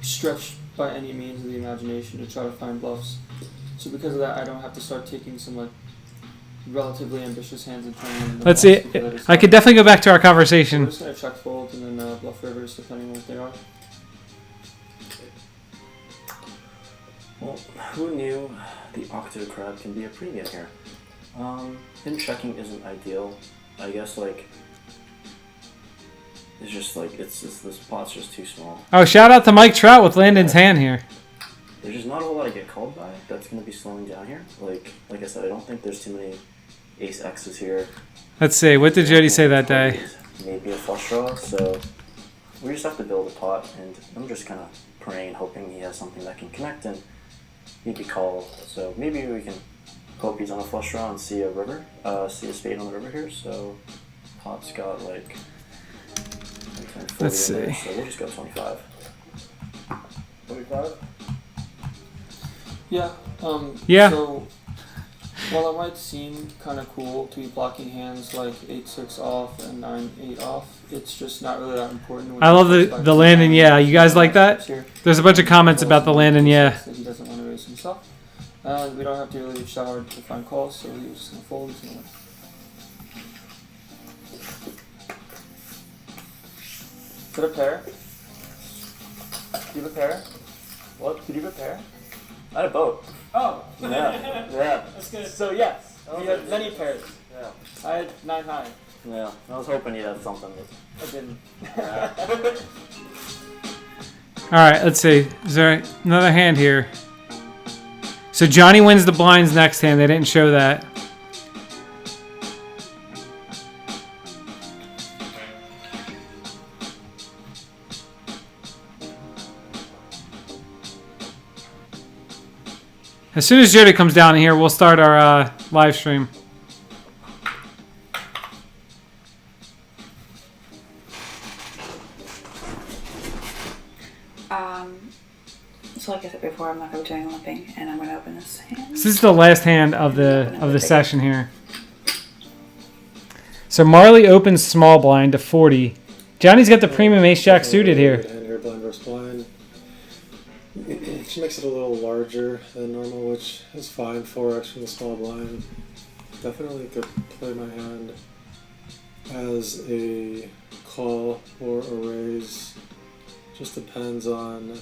stretch by any means of the imagination to try to find bluffs. So because of that, I don't have to start taking some like relatively ambitious hands and turning them into Let's bluffs see. because just I could definitely go back to our We're conversation. just gonna check fold and then bluff rivers depending on what they are. Well, who knew the octave crab can be a premium here? Him checking isn't ideal. I guess like it's just like it's this pot's just too small. Oh, shout out to Mike Trout with Landon's hand here. There's just not a whole lot to get called by. That's gonna be slowing down here. Like I said, I don't think there's too many ace X's here. Let's see. What did Jody say that day? Maybe a flush draw. So we just have to build a pot, and I'm just kind of praying and hoping he has something that can connect and maybe call. So maybe we can hope he's on a flush draw and see a river, see a spade on the river here. So pot's got like. Let's see. So we'll just go 25. 25? Yeah. Yeah. So while it might seem kind of cool to be blocking hands like 8-6 off and 9-8 off, it's just not really that important. I love the Landon yeah. You guys like that? There's a bunch of comments about the Landon yeah. That he doesn't want to raise himself. We don't have to really reach that hard to find calls, so he's just gonna fold. He's gonna win. Put a pair. Do you have a pair? What? Did you have a pair? I had a boat. Oh. Yeah. That's good. So yes, we had many pairs. Yeah. I had 9 high. Yeah. I was hoping you had something. I didn't. All right, let's see. Is there another hand here? So Johnny wins the blinds next hand. They didn't show that. As soon as Jody comes down here, we'll start our live stream. So like I said before, I'm not going to be doing limping, and I'm going to open this hand. This is the last hand of the session here. So Marley opens small blind to 40. Johnny's got the premium ace jack suited here. And here, blind versus blind. She makes it a little larger than normal, which is fine. 4x from the small blind. Definitely could play my hand as a call or a raise. Just depends on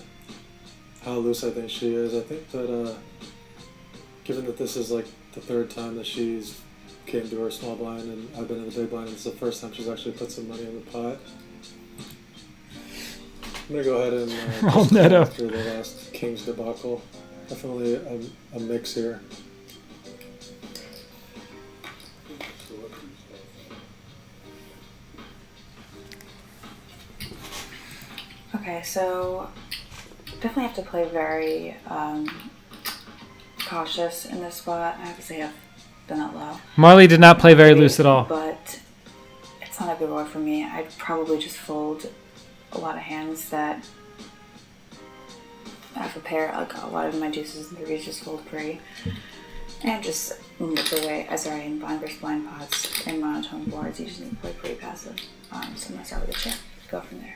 how loose I think she is. I think that given that this is like the third time that she's came to her small blind and I've been in the big blind, and it's the first time she's actually put some money in the pot. I'm gonna go ahead and Roll Neto. after the last Kings debacle. Definitely a mix here. Okay, so definitely have to play very cautious in this spot. I obviously have done that low. Marley did not play very loose at all. But it's not a good roll for me. I'd probably just fold a lot of hands that have a pair. Like a lot of my juices and threes just fold free. And just look away. In blind versus blind pots and monotone boards, you just need to play pretty passive. So I'm going to start with a check. Go from there.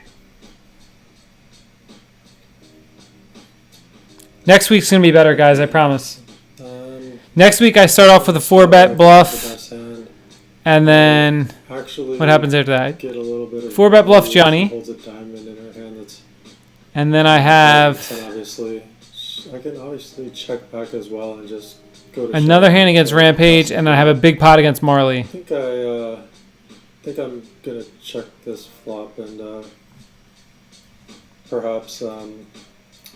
Next week's going to be better, guys, I promise. Next week I start off with a 4-bet bluff. And then Actually, what happens after that? Get a little bit of 4-bet bluff Johnny. Holds a diamond in her hand. That's And then I have obviously I can obviously check back as well and just go to another hand against Rampage, and I have a big pot against Marley. I think I'm gonna check this flop and perhaps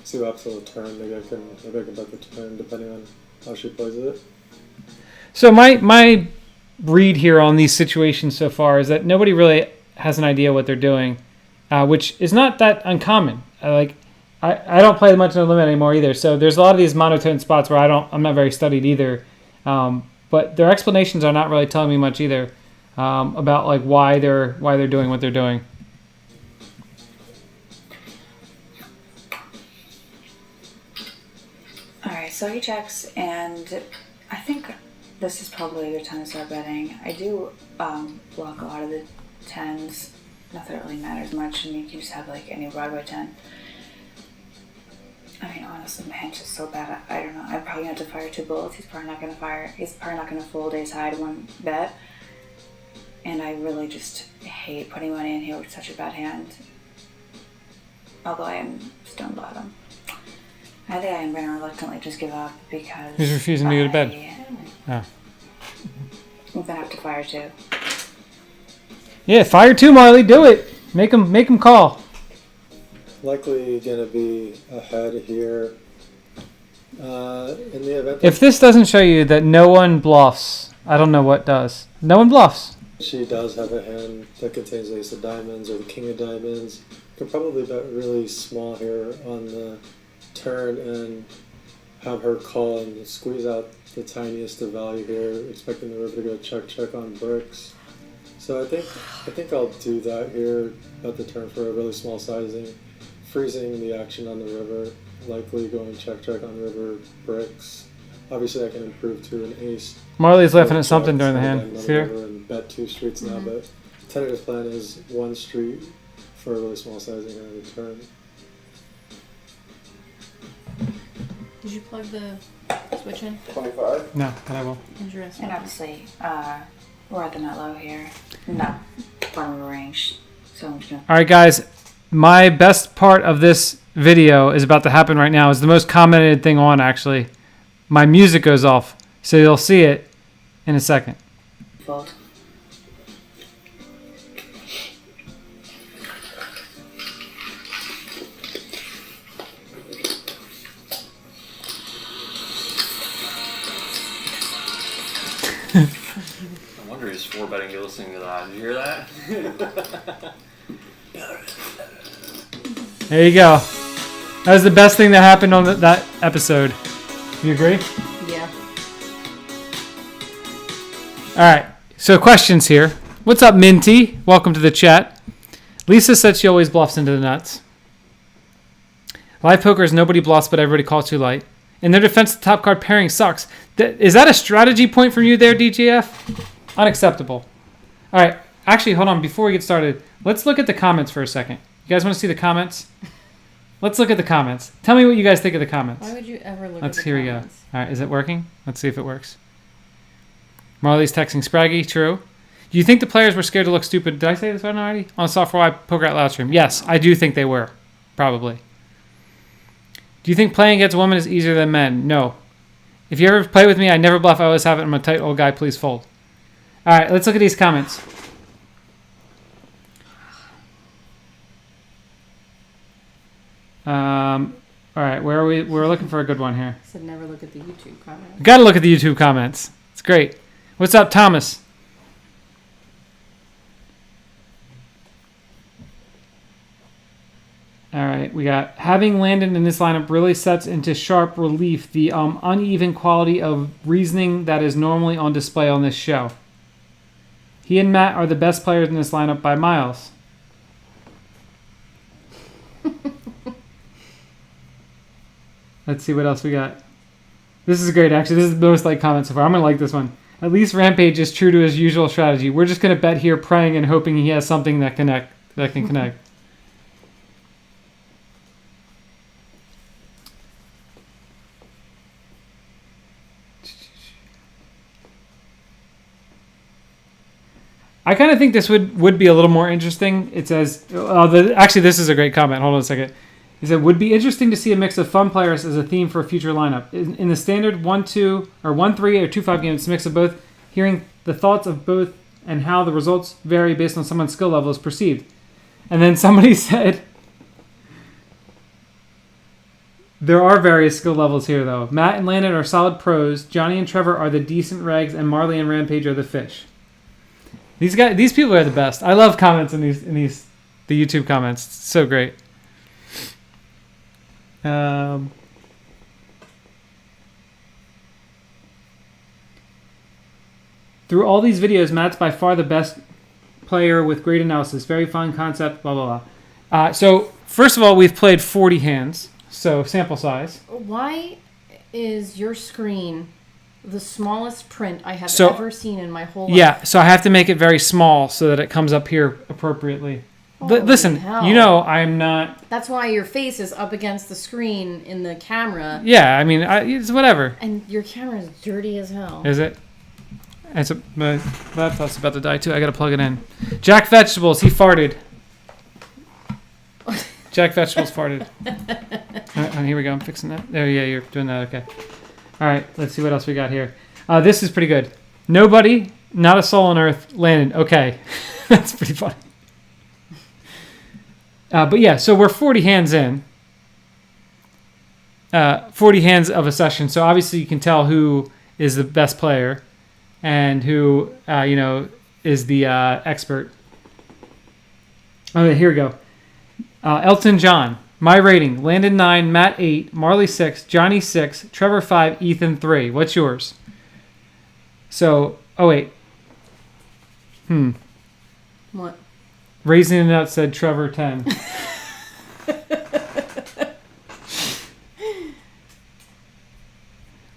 see what happens on the turn. Maybe I can bet the turn depending on how she plays it. So my read here on these situations so far is that nobody really has an idea what they're doing, which is not that uncommon. I don't play much No Limit anymore either, so there's a lot of these monotone spots where I'm not very studied either, but their explanations are not really telling me much either about like why they're doing what they're doing. All right, so he checks, and I think this is probably a good time to start betting. I do block a lot of the tens. Not that it really matters much, and you can just have like any Broadway 10. I mean, honestly, my hand's just so bad. I don't know. I'm probably gonna have to fire 2 bullets. He's probably not gonna fold ace high to 1 bet. And I really just hate putting money in here with such a bad hand. Although I am stone bottom. I think I am gonna reluctantly just give up because He's refusing to go to bed. Oh. I'm gonna have to fire 2. Yeah, fire 2, Marley. Do it. Make him call. Likely gonna be ahead here. In the event If this doesn't show you that no one bluffs, I don't know what does. No one bluffs. she does have a hand that contains the ace of diamonds or the king of diamonds, could probably bet really small here on the turn and have her call and squeeze out the tiniest of value here, expecting the river to go check on bricks. So I think I'll do that here at the turn for a really small sizing, freezing the action on the river, likely going check on river bricks. Obviously I can improve to an ace. Marley's laughing at something during the hand. See her? And bet 2 streets now, but tentative plan is 1 street for a really small sizing here on the turn. Did you plug the switch in? 25. No, but I will. Interesting. And obviously, we're at the nut low here. No, bottom of the range. So I'm just gonna. All right, guys. My best part of this video is about to happen right now. It's the most commented thing on, actually. My music goes off, so you'll see it in a second. Fold. I wonder he's 4-betting you listening to that. Did you hear that? There you go. That was the best thing that happened on that episode. You agree? Yeah. All right. So questions here. What's up, Minty? Welcome to the chat. Lisa said she always bluffs into the nuts. Live poker is nobody bluffs, but everybody calls too light. In their defense, the top card pairing sucks. Is that a strategy point from you there, DJF? Unacceptable. All right. Actually, hold on. Before we get started, let's look at the comments for a second. You guys want to see the comments? Let's look at the comments. Tell me what you guys think of the comments. Why would you ever look Let's at the here comments? we go. All right, is it working? Let's see if it works. Marley's texting Spraggy. True. Do you think the players were scared to look stupid? Did I say this one already? On Software Live Poker at Livestream. Yes, I do think they were. Probably. Do you think playing against women is easier than men? No. If you ever play with me, I never bluff. I always have it. I'm a tight old guy. Please fold. All right, let's look at these comments. All right, where are we? We're looking for a good one here. I said never look at the YouTube comments. Got to look at the YouTube comments. It's great. What's up, Thomas? All right, we got having Landon in this lineup really sets into sharp relief the uneven quality of reasoning that is normally on display on this show. He and Matt are the best players in this lineup by miles. Let's see what else we got. This is great, actually. This is the most liked comment so far. I'm going to like this one. At least Rampage is true to his usual strategy. We're just going to bet here, praying and hoping he has something that can connect. I kind of think this would be a little more interesting. It says, actually, this is a great comment. Hold on a second. He said, would be interesting to see a mix of fun players as a theme for a future lineup. In the standard 1-2 or 1-3 or 2-5 games, mix of both, hearing the thoughts of both and how the results vary based on someone's skill level is perceived. And then somebody said, There are various skill levels here, though. Matt and Landon are solid pros. Johnny and Trevor are the decent regs, and Marley and Rampage are the fish. These people are the best. I love comments in the YouTube comments. It's so great. Through all these videos, Matt's by far the best player with great analysis. Very fun concept, blah, blah, blah. So, first of all, we've played 40 hands. So, sample size. Why is your screen the smallest print I have ever seen in my whole life? Yeah, so I have to make it very small so that it comes up here appropriately. Listen, hell. you know I'm not... That's why your face is up against the screen in the camera. Yeah, I mean, it's whatever. And your camera is dirty as hell. Is it? My laptop's about to die too. I gotta plug it in. Jack Vegetables, he farted. Jack Vegetables farted. Oh, here we go. I'm fixing that. Oh, yeah, you're doing that. Okay. All right, let's see what else we got here. This is pretty good. Nobody, not a soul on earth, Landon. Okay. That's pretty funny. But yeah, so we're 40 hands in. 40 hands of a session. So obviously you can tell who is the best player and who, is the expert. Okay, here we go. Elton John. My rating. Landon 9, Matt 8, Marley 6, Johnny 6, Trevor 5, Ethan 3. What's yours? So, wait. What? Raising It Out said Trevor 10.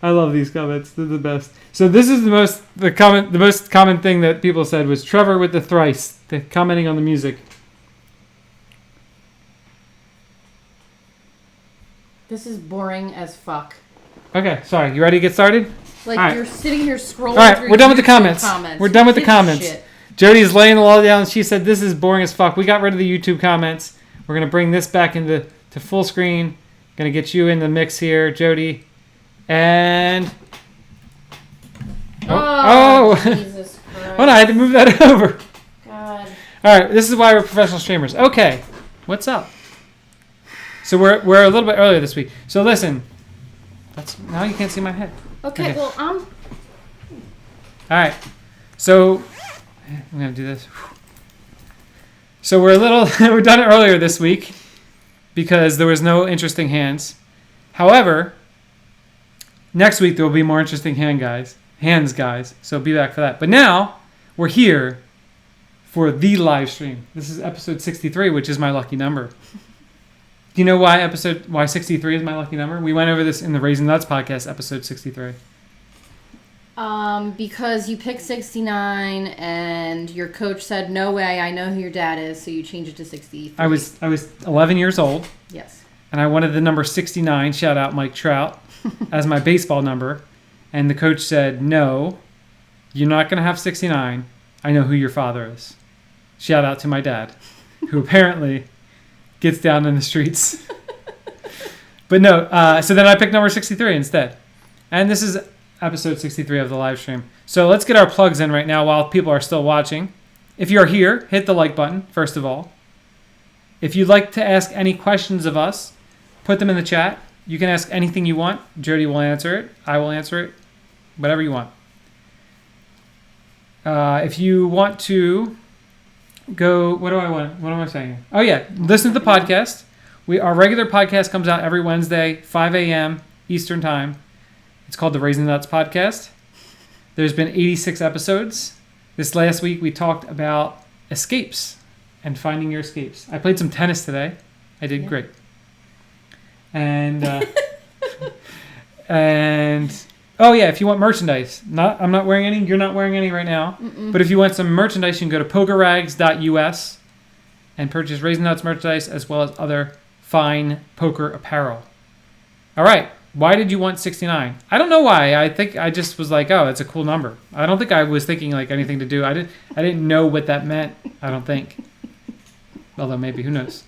I love these comments. They're the best. So this is the most common thing that people said was Trevor with the thrice, commenting on the music. This is boring as fuck. Okay, sorry. You ready to get started? Like, right. You're sitting here scrolling All right, through we're done with the YouTube comments. We're done with the comments. Shit. Jody's laying the law down. She said, this is boring as fuck. We got rid of the YouTube comments. We're going to bring this back into full screen. Going to get you in the mix here, Jody. And... Oh, Jesus Christ. Hold on, I had to move that over. God. All right, this is why we're professional streamers. Okay, what's up? So we're a little bit earlier this week. So listen, now you can't see my head. Okay. Well, All right, so I'm gonna do this. So we're done it earlier this week because there was no interesting hands. However, next week there will be more interesting hands, guys. So be back for that. But now we're here for the live stream. This is episode 63, which is my lucky number. Do you know why 63 is my lucky number? We went over this in the Raisin Nuts podcast, episode 63. Because you picked 69 and your coach said, no way, I know who your dad is, so you changed it to 63. I was 11 years old. Yes. And I wanted the number 69, shout out Mike Trout, as my baseball number. And the coach said, no, you're not going to have 69. I know who your father is. Shout out to my dad, who apparently gets down in the streets. But no, so then I picked number 63 instead. And this is episode 63 of the live stream. So let's get our plugs in right now while people are still watching. If you're here, hit the like button, first of all. If you'd like to ask any questions of us, put them in the chat. You can ask anything you want. Jody will answer it. I will answer it. Whatever you want. If you want to go... What do I want? What am I saying? Oh, yeah. Listen to the podcast. Our regular podcast comes out every Wednesday, 5 a.m. Eastern Time. It's called the Raisin Nuts Podcast. There's been 86 episodes. This last week, we talked about escapes and finding your escapes. I played some tennis today. I did great. And oh yeah, if you want merchandise, I'm not wearing any. You're not wearing any right now. Mm-mm. But if you want some merchandise, you can go to pokerrags.us and purchase Raisin Nuts merchandise as well as other fine poker apparel. All right. Why did you want 69? I don't know why. I think I just was like, oh, it's a cool number. I don't think I was thinking like anything to do. I didn't know what that meant. I don't think. Although maybe, who knows?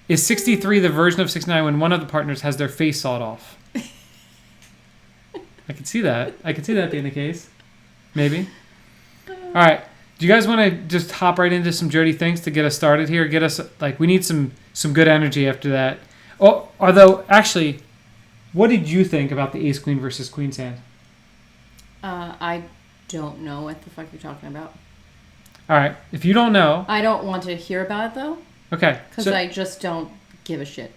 Is 63 the version of 69 when one of the partners has their face sawed off? I could see that. I could see that being the case. Maybe. All right. Do you guys want to just hop right into some Jody Thinks to get us started here? Get us, we need some good energy after that. Oh, although actually, what did you think about the ace queen versus queen's hand? I don't know what the fuck you're talking about. All right, if you don't know, I don't want to hear about it though. Okay. Because I just don't give a shit.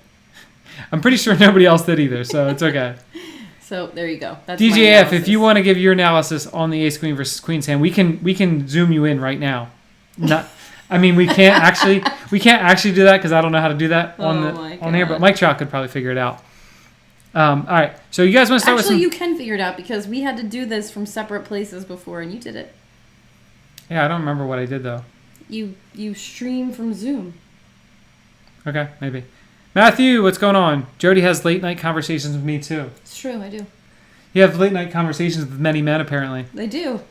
I'm pretty sure nobody else did either, so it's okay. So there you go. That's my DJF, analysis. if you want to give your analysis on the ace queen versus queen's hand, we can zoom you in right now. Not, I mean we can't actually do that because I don't know how to do that on here, but Mike Trout could probably figure it out. All right, so you guys want to start with some... you can figure it out because we had to do this from separate places before, and you did it. Yeah, I don't remember what I did though. You stream from Zoom. Okay, maybe. Matthew, what's going on? Jody has late night conversations with me too. It's true, I do. You have late night conversations with many men apparently. They do.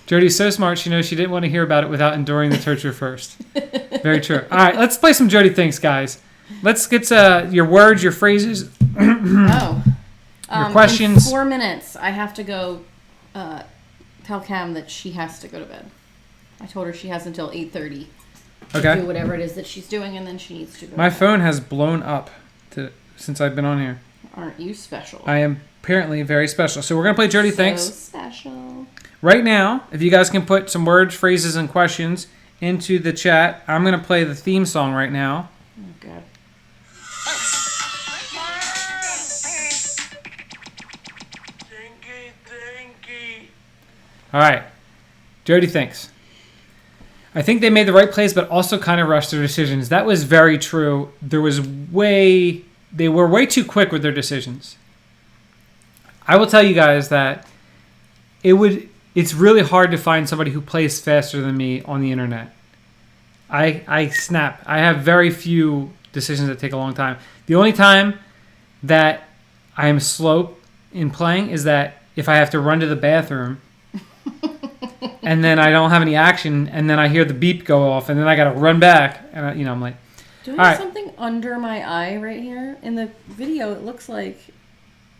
Jody's so smart, she knows she didn't want to hear about it without enduring the torture first. Very true. All right, let's play some Jody Thinks, guys. Let's get your words, your phrases. Your questions. In 4 minutes, I have to go tell Cam that she has to go to bed. I told her she has until 8:30 to do whatever it is that she's doing, and then she needs to go. My phone has blown up since I've been on here. Aren't you special? I am apparently very special. So we're going to play Jody Thinks. So special. Right now, if you guys can put some words, phrases, and questions into the chat, I'm going to play the theme song right now. Oh, God. All right. Jody Thinks. I think they made the right plays, but also kind of rushed their decisions. That was very true. They were way too quick with their decisions. I will tell you guys that it's really hard to find somebody who plays faster than me on the internet. I snap. I have very few decisions that take a long time. The only time that I am slow in playing is that if I have to run to the bathroom and then I don't have any action and then I hear the beep go off and then I got to run back and I'm like, do I have something under my eye right here? In the video, it looks like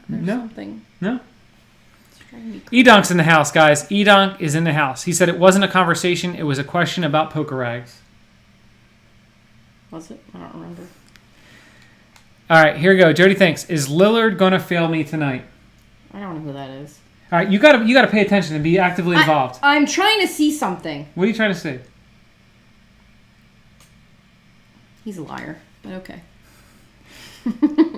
there's something. No. Edonk's in the house, guys. Edonk is in the house. He said it wasn't a conversation. It was a question about poker rags. Was it? I don't remember. All right, here we go. Jody Thinks, is Lillard going to fail me tonight? I don't know who that is. All right, you got to pay attention and be actively involved. I'm trying to see something. What are you trying to see? He's a liar, but okay.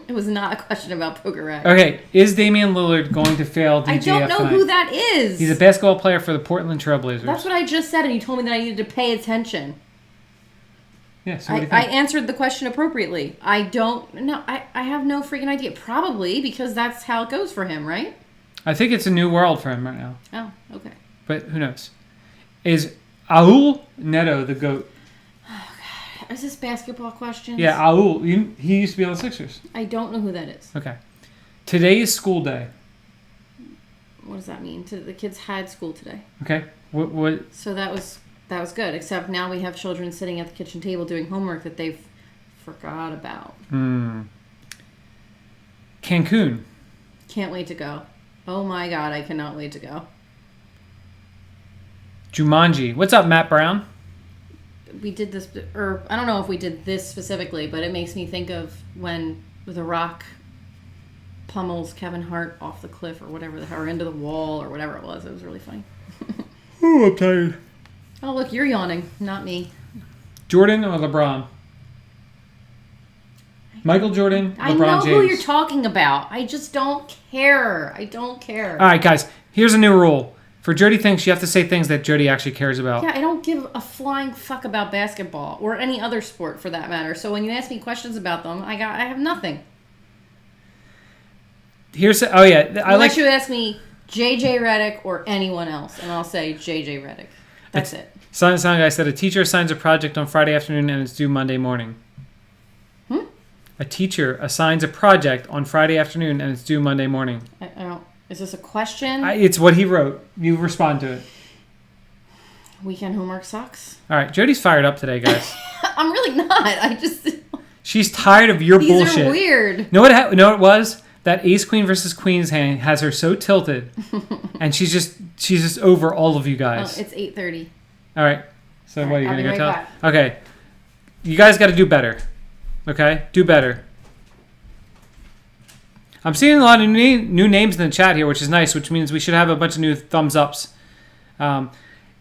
It was not a question about poker rags. Okay, is Damian Lillard going to fail DJF I don't know tonight? who that is. He's a basketball player for the Portland Trailblazers. That's what I just said, and you told me that I needed to pay attention. Yeah, so what do you I think? answered the question appropriately. I don't know. I have no freaking idea. Probably because that's how it goes for him, right? I think it's a new world for him right now. Oh, okay. But who knows? Is Aul Neto the GOAT? Oh, God. Is this basketball questions? Yeah, Aul. He used to be on the Sixers. I don't know who that is. Okay. Today is school day. What does that mean? The kids had school today. Okay. What? So that was good, except now we have children sitting at the kitchen table doing homework that they've forgot about. Cancun. Can't wait to go. Oh my God, I cannot wait to go. Jumanji. What's up, Matt Brown? We did this, or I don't know if we did this specifically, but it makes me think of when The Rock pummels Kevin Hart off the cliff or whatever, or into the wall or whatever it was. It was really funny. Oh, I'm tired. Oh, look, you're yawning, not me. Jordan or LeBron? Michael Jordan, LeBron James. I know who you're talking about. I just don't care. I don't care. All right, guys. Here's a new rule. For Jody Thinks, you have to say things that Jody actually cares about. Yeah, I don't give a flying fuck about basketball or any other sport for that matter. So when you ask me questions about them, I have nothing. Unless you ask me JJ Redick or anyone else, and I'll say JJ Redick. That's it. Sound guy said a teacher assigns a project on Friday afternoon and it's due Monday morning. A teacher assigns a project on Friday afternoon and it's due Monday morning. I don't. Is this a question? It's what he wrote. You respond to it. Weekend homework sucks. All right, Jody's fired up today, guys. I'm really not. She's tired of your bullshit. These are weird. Know what it was? That ace queen versus queen's hand has her so tilted, and she's just over all of you guys. Oh, it's 8:30. All right. So what are you gonna go tell? Back. Okay. you guys got to do better. Okay? Do better. I'm seeing a lot of new names in the chat here, which is nice, which means we should have a bunch of new thumbs ups. In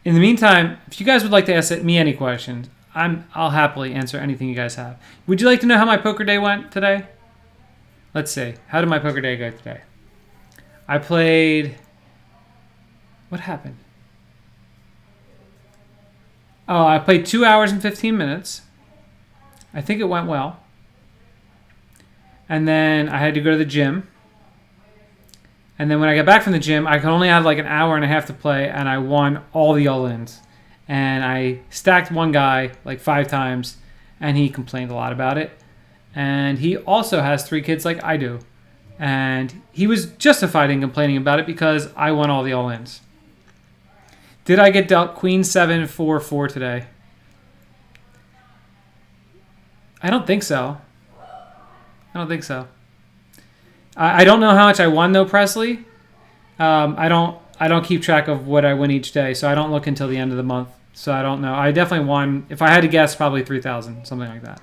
the meantime, if you guys would like to ask me any questions, I'll happily answer anything you guys have. Would you like to know how my poker day went today? Let's see. How did my poker day go today? I played... What happened? Oh, I played 2 hours and 15 minutes. I think it went well. And then I had to go to the gym. And then when I got back from the gym, I could only have like an hour and a half to play, and I won all the all-ins. And I stacked one guy like 5 times, and he complained a lot about it. And he also has 3 kids like I do. And he was justified in complaining about it because I won all the all-ins. Did I get dealt Queen 7 4 today? I don't think so. I don't think so. I don't know how much I won though, Presley. I don't keep track of what I win each day, so I don't look until the end of the month. So I don't know. I definitely won. If I had to guess, probably 3,000, something like that.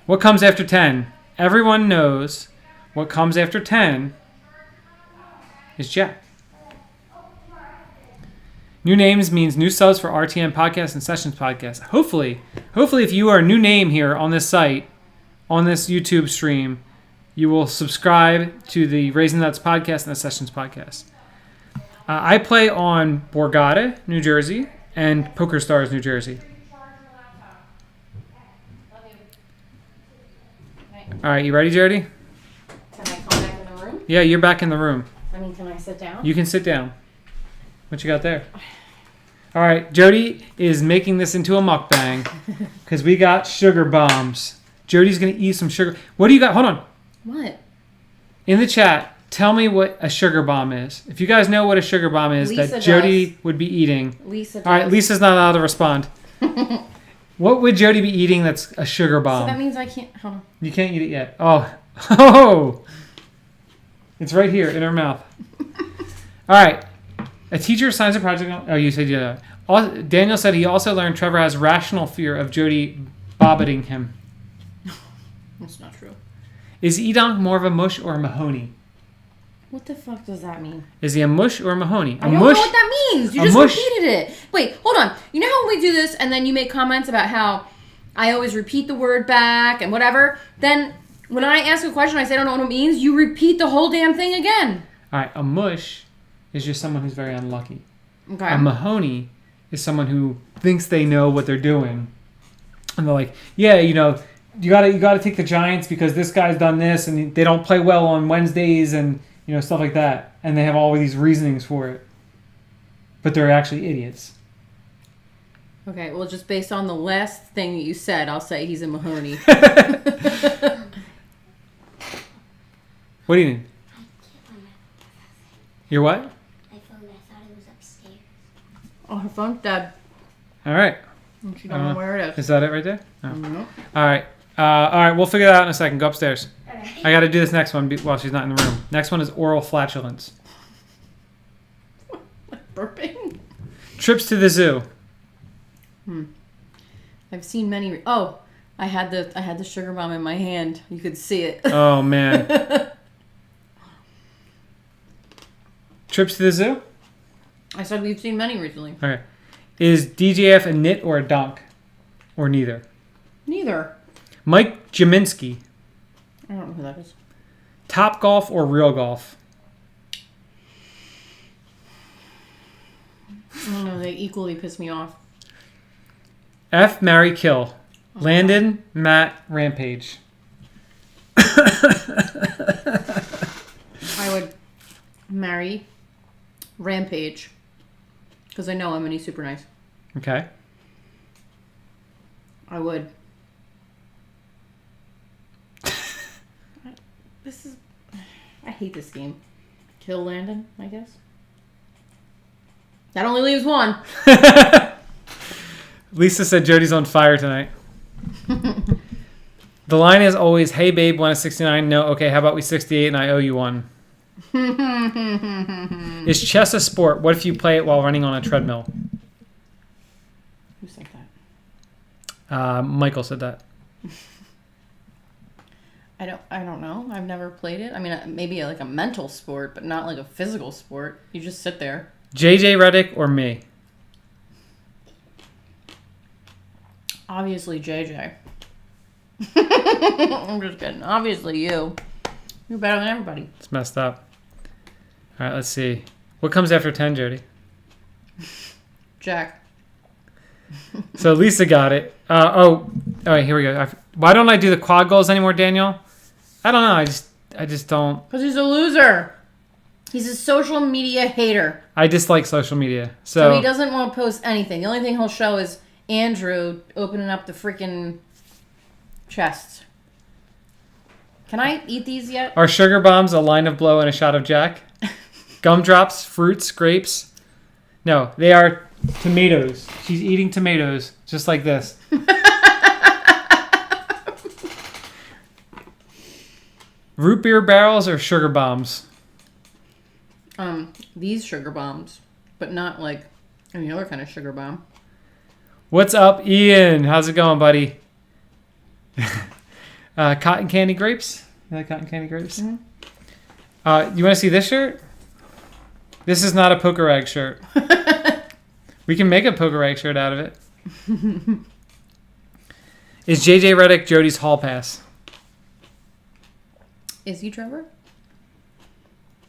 What comes after 10? Everyone knows what comes after 10 is Jack. New names means new subs for RTM Podcast and Sessions Podcast. Hopefully if you are a new name here on this site, on this YouTube stream, you will subscribe to the Raising Nuts Podcast and the Sessions Podcast. I play on Borgata, New Jersey, and Poker Stars, New Jersey. All right, you ready, Jody? Can I come back in the room? Yeah, you're back in the room. I mean, can I sit down? You can sit down. What you got there? All right, Jody is making this into a mukbang because we got sugar bombs. Jody's going to eat some sugar. What do you got? Hold on. What? In the chat, tell me what a sugar bomb is. If you guys know what a sugar bomb is Lisa that Jody would be eating. Lisa does. All right, Lisa's not allowed to respond. What would Jody be eating that's a sugar bomb? So that means I can't... Hold on. You can't eat it yet. Oh. It's right here in her mouth. All right. A teacher assigns a project... Oh, you said yeah. Daniel said he also learned Trevor has rational fear of Jody bobbiting him. That's not true. Is Edonk more of a mush or a Mahoney? What the fuck does that mean? Is he a mush or a Mahoney? I don't know what that means. You just mush. repeated it. Wait, hold on. You know how when we do this and then you make comments about how I always repeat the word back and whatever? Then when I ask a question, I say I don't know what it means. You repeat the whole damn thing again. All right, a mush is just someone who's very unlucky. Okay. A Mahoney is someone who thinks they know what they're doing. And they're like, yeah, you know, you gotta take the Giants because this guy's done this and they don't play well on Wednesdays and, you know, stuff like that. And they have all of these reasonings for it. But they're actually idiots. Okay, well, just based on the last thing that you said, I'll say he's a Mahoney. What do you mean? You're what? My phone, I thought it was upstairs. Oh, her phone's dead. All right. And she don't know where it is. Is that it right there? Oh. Mm-hmm. All right, we'll figure that out in a second. Go upstairs. Alright. I got to do this next one while she's not in the room. Next one is oral flatulence. Burping? Trips to the zoo. I've seen many. I had the sugar bomb in my hand. You could see it. Oh, man. Trips to the zoo? I said we've seen many recently. Okay. Is DJF a nit or a donk? Or neither? Neither. Mike Jaminski. I don't know who that is. Top golf or real golf? I don't know. They equally piss me off. F, marry, kill. Landon, Matt, Rampage. I would marry Rampage because I know him and he's super nice. Okay. I would. I hate this game. Kill Landon, I guess. That only leaves one. Lisa said Jody's on fire tonight. The line is always, hey babe, want a 69? No, okay, how about we 68 and I owe you one? Is chess a sport? What if you play it while running on a treadmill? Who said Michael said that. I don't know. I've never played it. I mean, maybe like a mental sport, but not like a physical sport. You just sit there. JJ Redick or me? Obviously, JJ. I'm just kidding. Obviously, you. You're better than everybody. It's messed up. All right, let's see. What comes after 10, Jody? Jack. So Lisa got it. All right, here we go. Why don't I do the quad goals anymore, Daniel? I don't know. I just don't. Because he's a loser. He's a social media hater. I dislike social media. So he doesn't want to post anything. The only thing he'll show is Andrew opening up the freaking chests. Can I eat these yet? Are sugar bombs a line of blow and a shot of Jack? Gumdrops, fruits, grapes? No, they are tomatoes. She's eating tomatoes just like this. Root beer barrels or sugar bombs? These sugar bombs, but not like any other kind of sugar bomb. What's up, Ian? How's it going, buddy? Cotton candy grapes? You like cotton candy grapes? Mm-hmm. You want to see this shirt? This is not a poker rag shirt. We can make a poker rag shirt out of it. Is JJ Redick Jody's hall pass? Is he Trevor?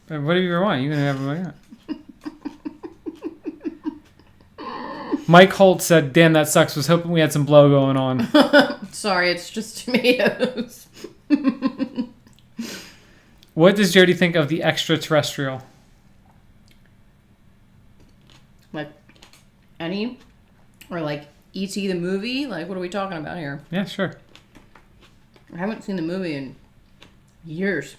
Whatever you want. You can have what you want. Mike Holt said, "Damn, that sucks. Was hoping we had some blow going on." Sorry, it's just tomatoes. What does Jody think of the extraterrestrial? Like any? Or like E.T. the movie? Like, what are we talking about here? Yeah, sure. I haven't seen the movie in years.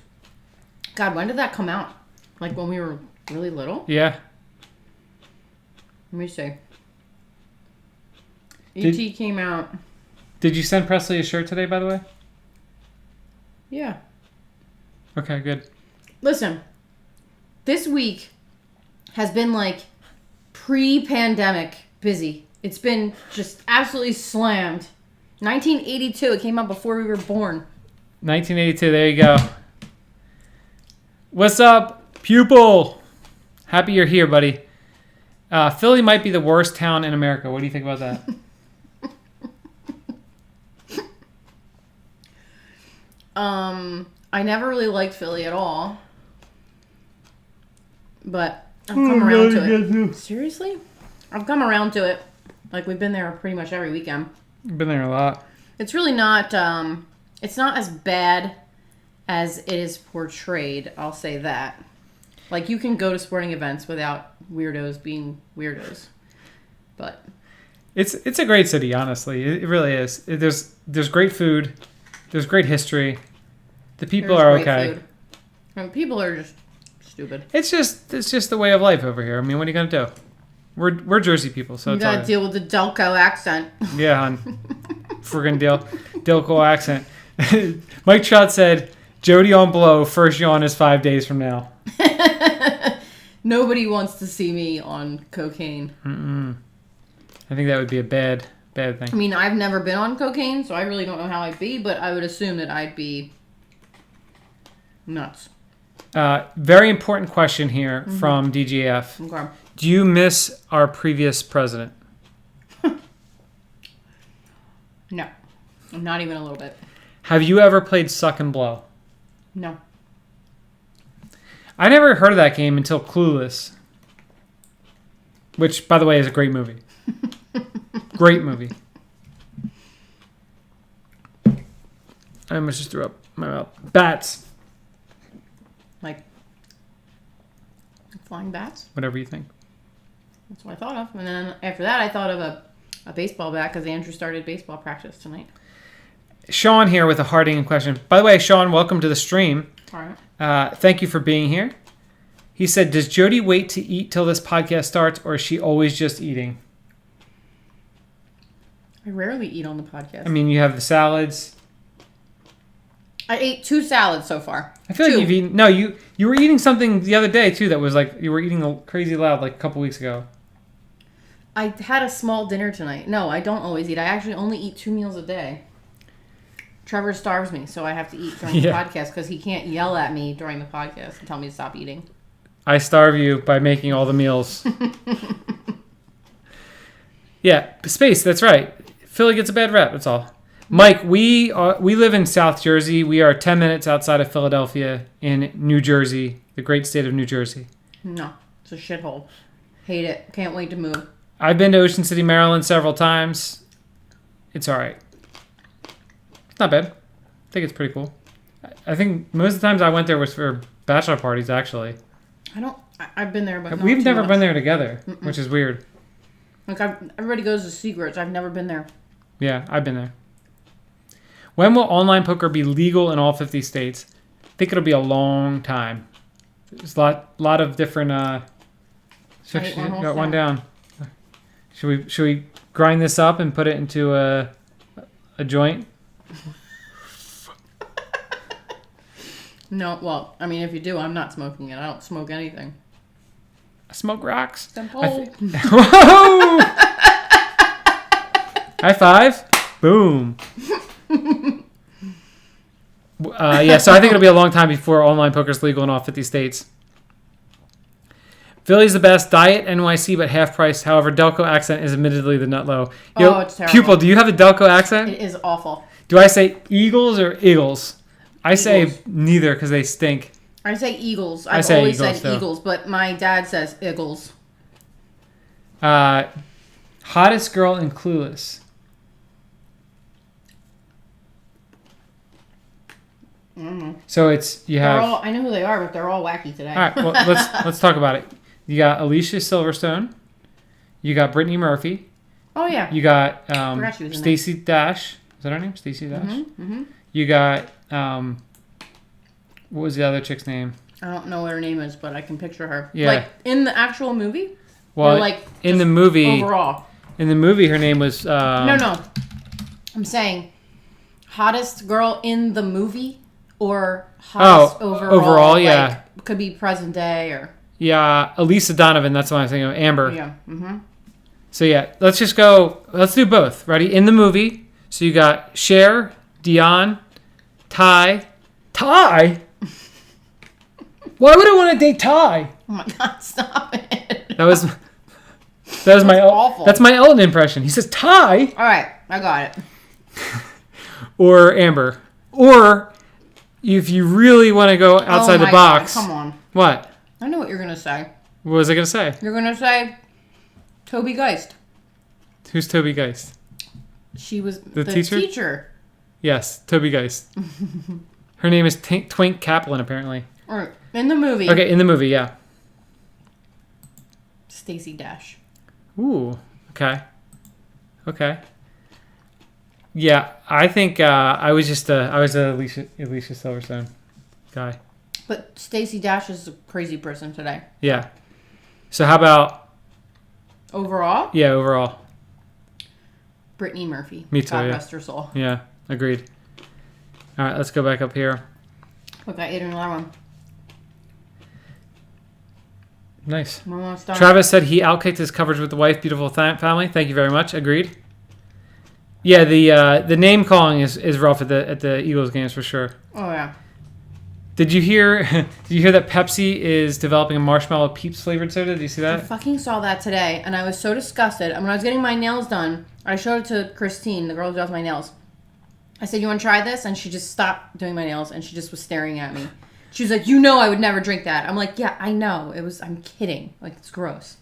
God, when did that come out? Like when we were really little? Yeah. Let me see. E.T. came out. Did you send Presley a shirt today, by the way? Yeah. Okay, good. Listen, this week has been like pre-pandemic busy. It's been just absolutely slammed. 1982, it came out before we were born. 1982, there you go. What's up, pupil? Happy you're here, buddy. Philly might be the worst town in America. What do you think about that? I never really liked Philly at all. But I've come around to it. Seriously? I've come around to it. Like, we've been there pretty much every weekend. Been there a lot. It's really not, it's not as bad as it is portrayed. I'll say that. Like, you can go to sporting events without weirdos being weirdos. But it's a great city, honestly. It really is. There's great food. There's great history. The people are okay. Food. And people are just stupid. It's just the way of life over here. I mean, what are you gonna do? We're Jersey people, so you it's all gotta right. deal with the Delco accent. Yeah, hon. Friggin' Dilco accent. Mike Trout said, "Jody on blow. First yawn is 5 days from now." Nobody wants to see me on cocaine. I think that would be a bad thing. I mean, I've never been on cocaine, so I really don't know how I'd be, but I would assume that I'd be nuts. Very important question here from DGF. Okay. Do you miss our previous president? No. Not even a little bit. Have you ever played Suck and Blow? No. I never heard of that game until Clueless. Which, by the way, is a great movie. Great movie. I almost just threw up my mouth. Bats. Like flying bats? Whatever you think. That's what I thought of. And then after that, I thought of a baseball bat because Andrew started baseball practice tonight. Sean here with a hard-hitting question. By the way, Sean, welcome to the stream. All right. Thank you for being here. He said, does Jody wait to eat till this podcast starts, or is she always just eating? I rarely eat on the podcast. I mean, you have the salads. I ate 2 salads so far. I feel like you've eaten... No, you were eating something the other day, too, that was like... You were eating crazy loud like a couple weeks ago. I had a small dinner tonight. No, I don't always eat. I actually only eat 2 meals a day. Trevor starves me, so I have to eat during the podcast because he can't yell at me during the podcast and tell me to stop eating. I starve you by making all the meals. Yeah, space. That's right. Philly gets a bad rep. That's all. Mike, we live in South Jersey. We are 10 minutes outside of Philadelphia in New Jersey, the great state of New Jersey. No, it's a shithole. Hate it. Can't wait to move. I've been to Ocean City, Maryland several times. It's all right. It's not bad. I think it's pretty cool. I think most of the times I went there was for bachelor parties, actually. I've been there, but not we've too never much. been there together, which is weird. Like everybody goes to Secrets. I've never been there. Yeah, I've been there. When will online poker be legal in all 50 states? I think it'll be a long time. There's a lot of different. Got one down. Should we grind this up and put it into a joint? No, well, I mean, if you do, I'm not smoking it. I don't smoke anything. I smoke rocks. Whoa! High five! Boom. Yeah, so I think it'll be a long time before online poker is legal in all 50 states. Philly's the best. Diet NYC, but half price. However, Delco accent is admittedly the nut low. Yo, it's terrible. Pupil, do you have a Delco accent? It is awful. Do I say Eagles or Eagles? I say Eagles. neither because they stink. I say Eagles. I I've say always Eagles, said too. Eagles, but my dad says Eagles. Hottest girl in Clueless. So it's you have. I know who they are, but they're all wacky today. All right, well let's talk about it. You got Alicia Silverstone. You got Brittany Murphy. Oh yeah. You got Forgot she was in Stacey Dash. Is that her name? Stacey Dash. Mm-hmm. You got what was the other chick's name? I don't know what her name is, but I can picture her. Yeah. Like in the actual movie. Well, or like in the movie. overall. In the movie, her name was. No. I'm saying hottest girl in the movie or hottest overall. Overall, like, yeah. Could be present day or. Yeah, Elisa Donovan. That's what I'm thinking of. Amber. Yeah. Mm-hmm. So yeah, let's just go. Let's do both. Ready? In the movie, so you got Cher, Dion, Ty. Why would I want to date Ty? Oh my God! Stop it. That was my awful. That's my Elton impression. He says Ty All right, I got it. or Amber, or if you really want to go outside Oh the my box. God, come on. What? I know what you're gonna say. What was I gonna say? You're gonna say Toby Geist. Who's Toby Geist? She was The the teacher? teacher. Yes, Toby Geist. Her name is Twink Kaplan, apparently. Or in the movie. Okay, in the movie, yeah. Stacey Dash. Ooh, okay. Yeah, I think I was a Alicia Silverstone guy. But Stacey Dash is a crazy person today. Yeah. So how about Overall, overall? Brittany Murphy. Me too, God yeah. rest her soul. Yeah, agreed. All right, let's go back up here. Look, I ate another one. Nice. I'm almost done. Travis said he outkicked his coverage with the wife. Beautiful family. Thank you very much. Agreed. Yeah, the name calling is rough at the Eagles games for sure. Oh yeah. Did you hear that Pepsi is developing a marshmallow Peeps flavored soda? Did you see I that? fucking saw that today, and I was so disgusted. And when I was getting my nails done, I showed it to Christine, the girl who does my nails. I said, "You want to try this?" And she just stopped doing my nails, and she just was staring at me. She was like, "You know, I would never drink that." I'm like, "Yeah, I know. I'm kidding. Like, it's gross."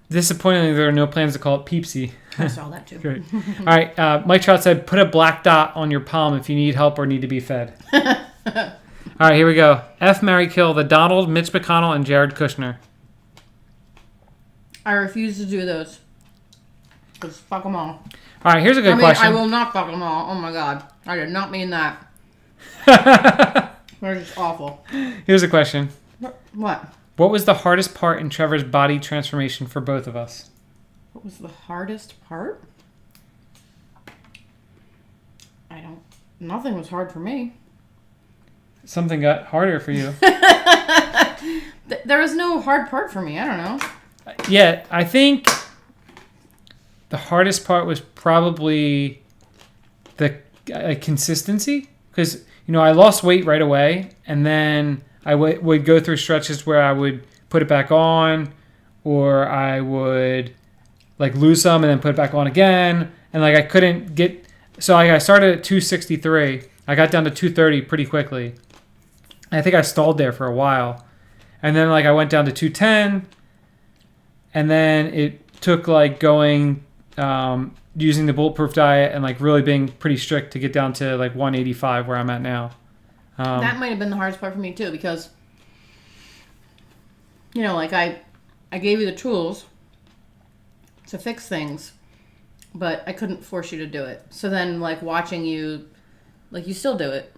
Disappointingly, there are no plans to call it Peepsy. I saw that too. Great. All right. Mike Trout said, "Put a black dot on your palm if you need help or need to be fed." All right, here we go. F, marry, kill the Donald, Mitch McConnell, and Jared Kushner. I refuse to do those. Just fuck them all. All right, here's a good question. I will not fuck them all. Oh my God. I did not mean that. They're just awful. Here's a question. What? What was the hardest part in Trevor's body transformation for both of us? What was the hardest part? Nothing was hard for me. Something got harder for you. There was no hard part for me. I don't know. Yeah, I think the hardest part was probably the consistency, because I lost weight right away, and then I would go through stretches where I would put it back on, or I would like lose some and then put it back on again, and like I couldn't get. So like I started at 263, I got down to 230 pretty quickly. I think I stalled there for a while, and then like I went down to 210, and then it took like going. Using the bulletproof diet and like really being pretty strict to get down to like 185 where I'm at now. That might have been the hardest part for me too, because like I gave you the tools to fix things, but I couldn't force you to do it. So then like watching you, like you still do it.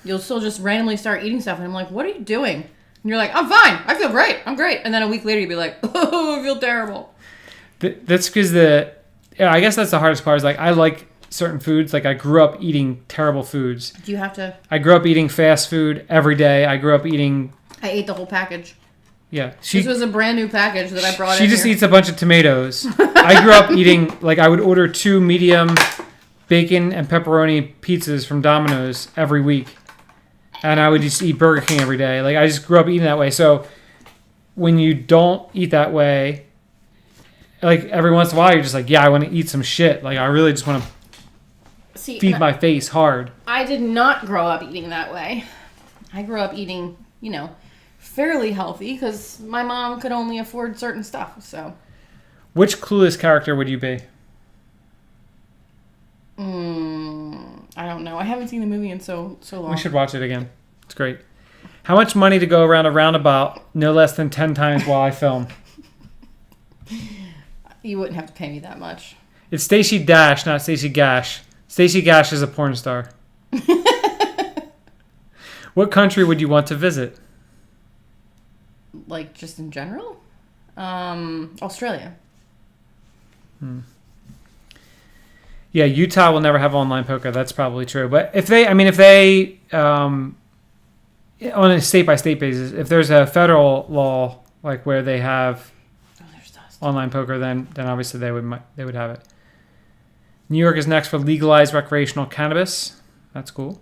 You'll still just randomly start eating stuff, and I'm like, what are you doing? And you're like, I'm fine. I feel great. I'm great. And then a week later you'd be like, oh, I feel terrible. That's because I guess that's the hardest part, is like I like certain foods. Like I grew up eating terrible foods. Do you have to? I grew up eating fast food every day. I grew up eating. I ate the whole package. Yeah. This was a brand new package that I brought in. She just eats a bunch of tomatoes. I grew up eating, like I would order 2 medium bacon and pepperoni pizzas from Domino's every week. And I would just eat Burger King every day. Like I just grew up eating that way. So when you don't eat that way, like every once in a while you're just like, yeah, I want to eat some shit. Like I really just want to feed my face hard. I did not grow up eating that way. I grew up eating, fairly healthy because my mom could only afford certain stuff. So, which Clueless character would you be? I don't know. I haven't seen the movie in so long. We should watch it again. It's great. How much money to go around a roundabout no less than 10 times while I film? You wouldn't have to pay me that much. It's Stacey Dash, not Stacey Gash. Stacey Gash is a porn star. What country would you want to visit? Like, just in general? Australia. Yeah, Utah will never have online poker. That's probably true. But if they, on a state-by-state basis, if there's a federal law, like where they have online poker, then obviously they would have it. New York is next for legalized recreational cannabis. That's cool.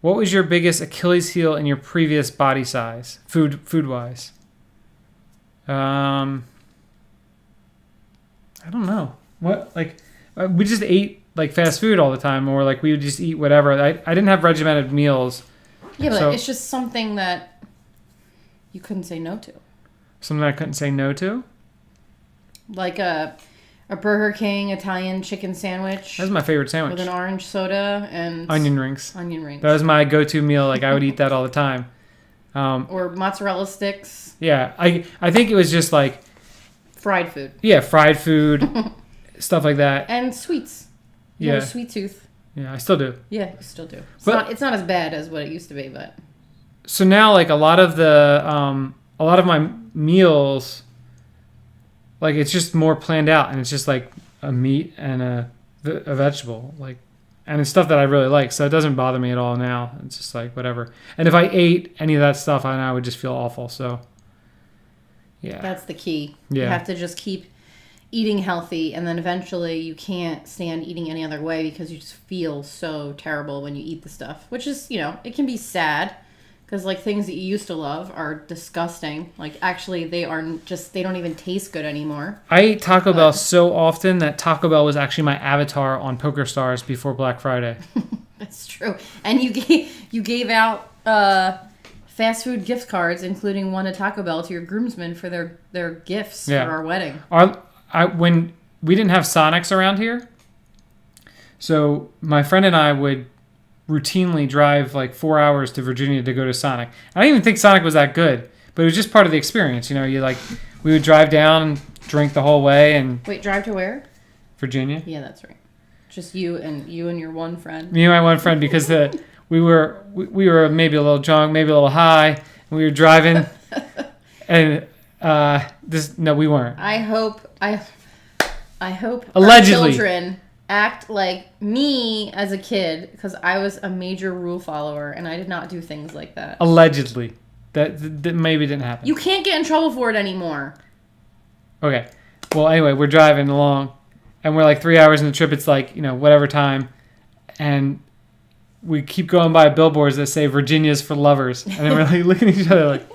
What was your biggest Achilles heel in your previous body size, food wise? I don't know. What, like, we just ate like fast food all the time, or like we would just eat whatever. I didn't have regimented meals. Yeah, but it's just something that you couldn't say no to. Something I couldn't say no to? Like a Burger King Italian chicken sandwich. That's my favorite sandwich. With an orange soda and onion rings. Onion rings. That was my go-to meal. Like I would eat that all the time. Or mozzarella sticks. Yeah, I think it was just like fried food. Yeah, fried food, stuff like that. And sweets. You have a sweet tooth. Yeah, I still do. Yeah, you still do. It's not as bad as what it used to be, but. So now, like a lot of my meals, like it's just more planned out, and it's just like a meat and a vegetable, like, and it's stuff that I really like, so it doesn't bother me at all now. It's just like whatever. And if I ate any of that stuff, I would just feel awful. So, yeah, that's the key. Yeah. You have to just keep eating healthy, and then eventually you can't stand eating any other way because you just feel so terrible when you eat the stuff, which is, it can be sad. Because, like, things that you used to love are disgusting. Like, actually, they don't even taste good anymore. I ate Taco Bell so often that Taco Bell was actually my avatar on Poker Stars before Black Friday. That's true. And you gave out fast food gift cards, including one to Taco Bell, to your groomsmen for their gifts for our wedding. When we didn't have Sonics around here, so my friend and I would routinely drive like 4 hours to Virginia to go to Sonic. I didn't even think Sonic was that good, but it was just part of the experience. We would drive down and drink the whole way. And wait, drive to where? Virginia. Yeah, that's right. Just you and your one friend. Me and my one friend, because we were maybe a little drunk, maybe a little high, and we were driving, and no, we weren't. I hope allegedly our children act like me as a kid, because I was a major rule follower and I did not do things like that. Allegedly. That maybe didn't happen. You can't get in trouble for it anymore. Okay. Well, anyway, we're driving along, and we're like 3 hours in the trip. It's like, whatever time. And we keep going by billboards that say Virginia's for lovers. And then we're like looking at each other like,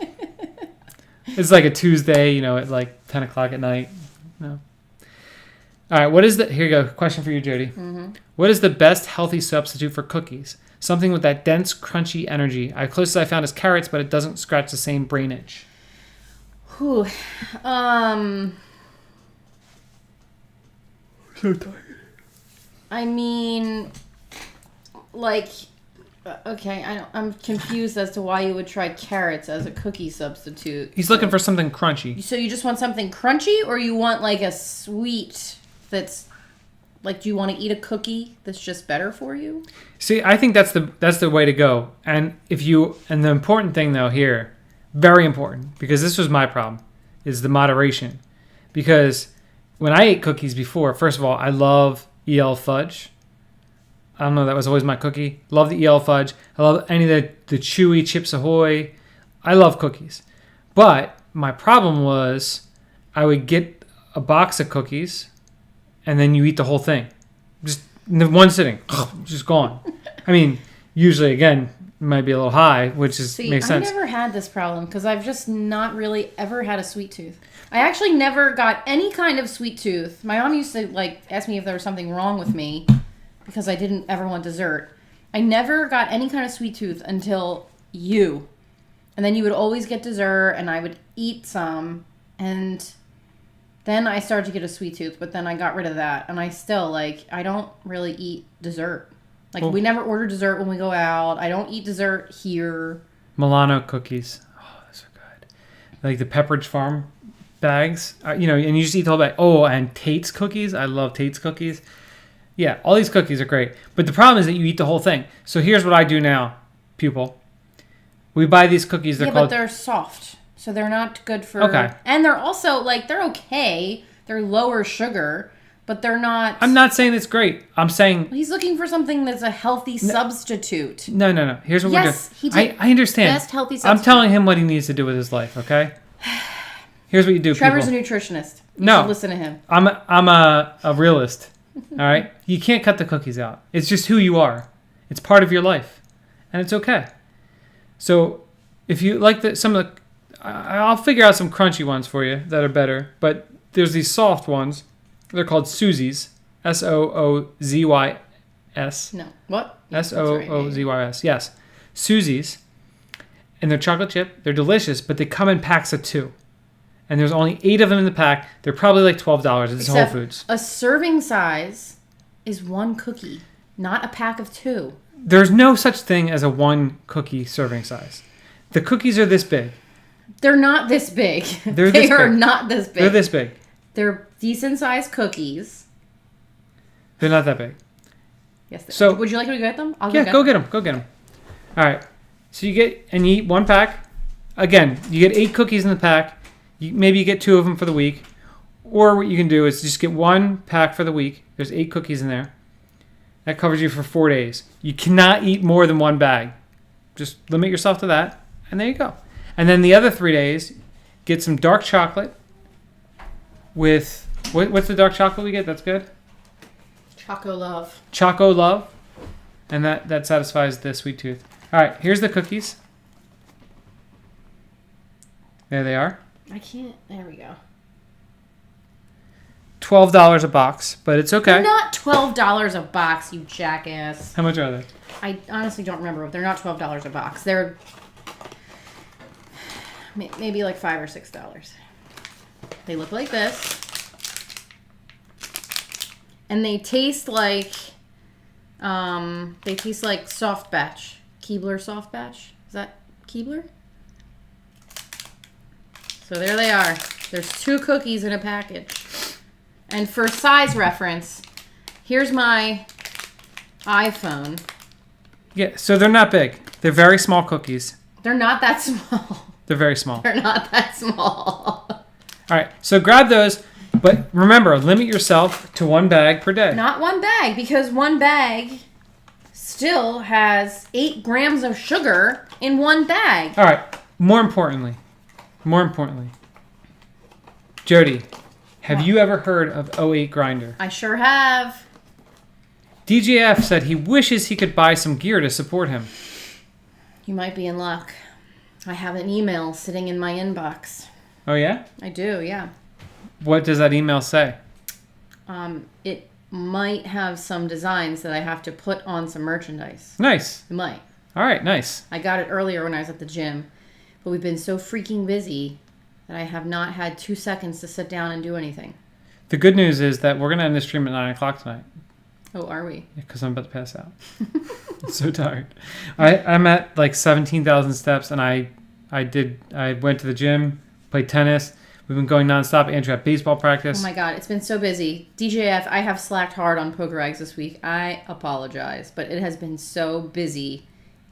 it's like a Tuesday, at like 10 o'clock at night. No. All right. Here you go. Question for you, Jody. Mm-hmm. What is the best healthy substitute for cookies? Something with that dense, crunchy energy. Closest I found is carrots, but it doesn't scratch the same brain itch. Whew. So tired. I mean, like, okay, I'm confused as to why you would try carrots as a cookie substitute. He's looking for something crunchy. So you just want something crunchy, or you want like a sweet that's like, do you want to eat a cookie that's just better for you? See, I think that's the way to go. And the important thing though here, very important, because this was my problem, is the moderation. Because when I ate cookies before, first of all, I love EL fudge. I don't know, that was always my cookie. Love the EL fudge. I love any of the chewy Chips Ahoy. I love cookies. But my problem was I would get a box of cookies and then you eat the whole thing. Just in the one sitting. Just gone. I mean, usually, again, it might be a little high, which makes sense. I never had this problem because I've just not really ever had a sweet tooth. I actually never got any kind of sweet tooth. My mom used to ask me if there was something wrong with me because I didn't ever want dessert. I never got any kind of sweet tooth until you. And then you would always get dessert and I would eat some, and then I started to get a sweet tooth, but then I got rid of that. And I still, I don't really eat dessert. We never order dessert when we go out. I don't eat dessert here. Milano cookies. Oh, those are good. Like the Pepperidge Farm bags. And you just eat the whole bag. Oh, and Tate's cookies. I love Tate's cookies. Yeah, all these cookies are great. But the problem is that you eat the whole thing. So here's what I do now, pupil. We buy these cookies. But they're soft. So they're not good for... Okay. And they're also, they're okay. They're lower sugar, but they're not... I'm not saying it's great. I'm saying... He's looking for something that's a healthy substitute. No. Here's what we're doing. Yes, he did. I understand. Best healthy substitute. I'm telling him what he needs to do with his life, okay? Here's what you do, Trevor's people. a nutritionist. You No. should listen to him. I'm a realist, all right? You can't cut the cookies out. It's just who you are. It's part of your life, and it's okay. So if you like some of the... I'll figure out some crunchy ones for you that are better, but there's these soft ones. They're called Suzy's. Soozys. No. What? Soozys. Yes. Suzy's. And they're chocolate chip. They're delicious, but they come in packs of 2. And there's only 8 of them in the pack. They're probably like $12 at this Whole Foods. A serving size is 1 cookie, not a pack of 2. There's no such thing as a 1 cookie serving size. The cookies are this big. They're not this big. They are not this big. They're this big. They're decent sized cookies. They're not that big. Yes. So would you like me to get them? Go get them. Go get them. All right. So you eat 1 pack. Again, you get 8 cookies in the pack. Maybe you get 2 of them for the week. Or what you can do is just get 1 pack for the week. There's 8 cookies in there. That covers you for 4 days. You cannot eat more than 1 bag. Just limit yourself to that. And there you go. And then the other 3 days, get some dark chocolate with... What's the dark chocolate we get? That's good? Choco Love. Choco Love. And that satisfies the sweet tooth. All right, here's the cookies. There they are. I can't... There we go. $12 a box, but it's okay. They're not $12 a box, you jackass. How much are they? I honestly don't remember. They're not $12 a box. They're maybe like $5 or $6. They look like this. And they taste like soft batch. Keebler soft batch. Is that Keebler? So there they are. There's 2 cookies in a package. And for size reference, here's my iPhone. Yeah, so they're not big. They're very small cookies. They're not that small. They're very small. They're not that small. All right, so grab those, but remember, limit yourself to 1 bag per day. Not 1 bag, because 1 bag still has 8 grams of sugar in 1 bag. All right, more importantly, Jody, Have you ever heard of 08 Grinder? I sure have. DJF said he wishes he could buy some gear to support him. You might be in luck. I have an email sitting in my inbox. Oh, yeah? I do, yeah. What does that email say? It might have some designs that I have to put on some merchandise. Nice. It might. All right, nice. I got it earlier when I was at the gym, but we've been so freaking busy that I have not had 2 seconds to sit down and do anything. The good news is that we're going to end the stream at 9 o'clock tonight. Oh, are we? Because I'm about to pass out. I'm so tired. I'm at like 17,000 steps, and I went to the gym, played tennis. We've been going nonstop. Andrew had baseball practice. Oh my God, it's been so busy. DJF, I have slacked hard on Poker Eggs this week. I apologize, but it has been so busy.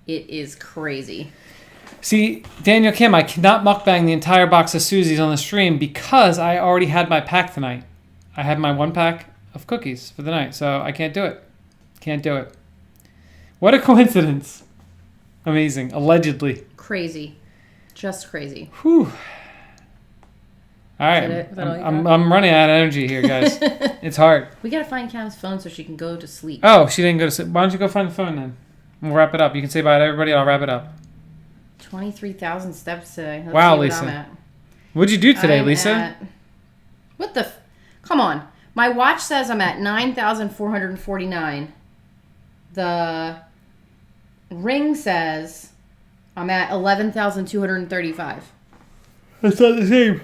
It is crazy. See, Daniel Kim, I cannot mukbang the entire box of Susie's on the stream because I already had my pack tonight. I had my 1 pack of cookies for the night, so I can't do it. Can't do it. What a coincidence. Amazing. Allegedly. Crazy. Just crazy. Whew. All right. Is that all you I'm got? running out of energy here, guys. It's hard. We gotta find Cam's phone so she can go to sleep. Oh, she didn't go to sleep. Why don't you go find the phone then? We'll wrap it up. You can say bye to everybody. I'll wrap it up. 23,000 steps today. Let's Wow, see what Lisa. I'm at. What'd you do today, I'm Lisa? at- What the? Come on. My watch says I'm at 9,449. The ring says I'm at 11,235. That's not the same.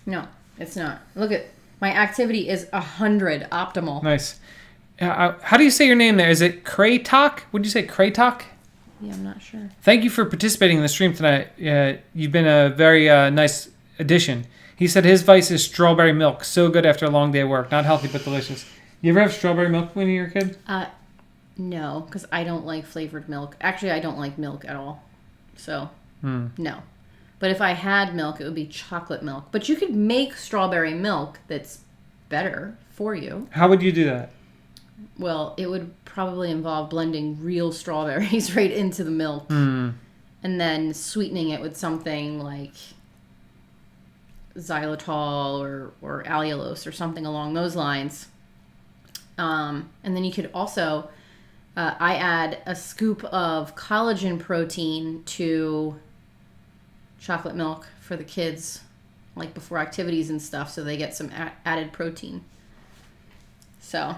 No, it's not. Look at my activity is 100 optimal. Nice. How do you say your name there? Is it Kraytok? Would you say Kraytok? Yeah, I'm not sure. Thank you for participating in the stream tonight. You've been a very nice addition. He said his vice is strawberry milk. So good after a long day of work. Not healthy, but delicious. You ever have strawberry milk when you were a kid? No, because I don't like flavored milk. Actually, I don't like milk at all. So, no. But if I had milk, it would be chocolate milk. But you could make strawberry milk that's better for you. How would you do that? Well, it would probably involve blending real strawberries right into the milk. Mm. And then sweetening it with something like xylitol or allulose or something along those lines. And then you could also... I add a scoop of collagen protein to chocolate milk for the kids, like before activities and stuff, so they get some added protein. So...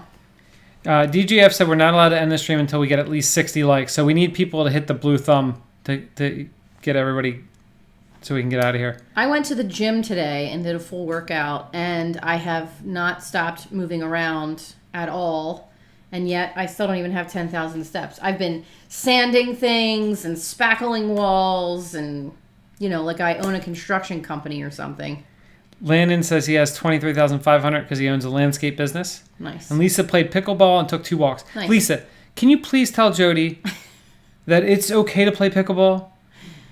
DGF said we're not allowed to end the stream until we get at least 60 likes. So we need people to hit the blue thumb to get everybody so we can get out of here. I went to the gym today and did a full workout, and I have not stopped moving around at all. And yet I still don't even have 10,000 steps. I've been sanding things and spackling walls and, like I own a construction company or something. Landon says he has 23,500 because he owns a landscape business. Nice. And Lisa played pickleball and took 2 walks. Nice. Lisa, can you please tell Jody that it's okay to play pickleball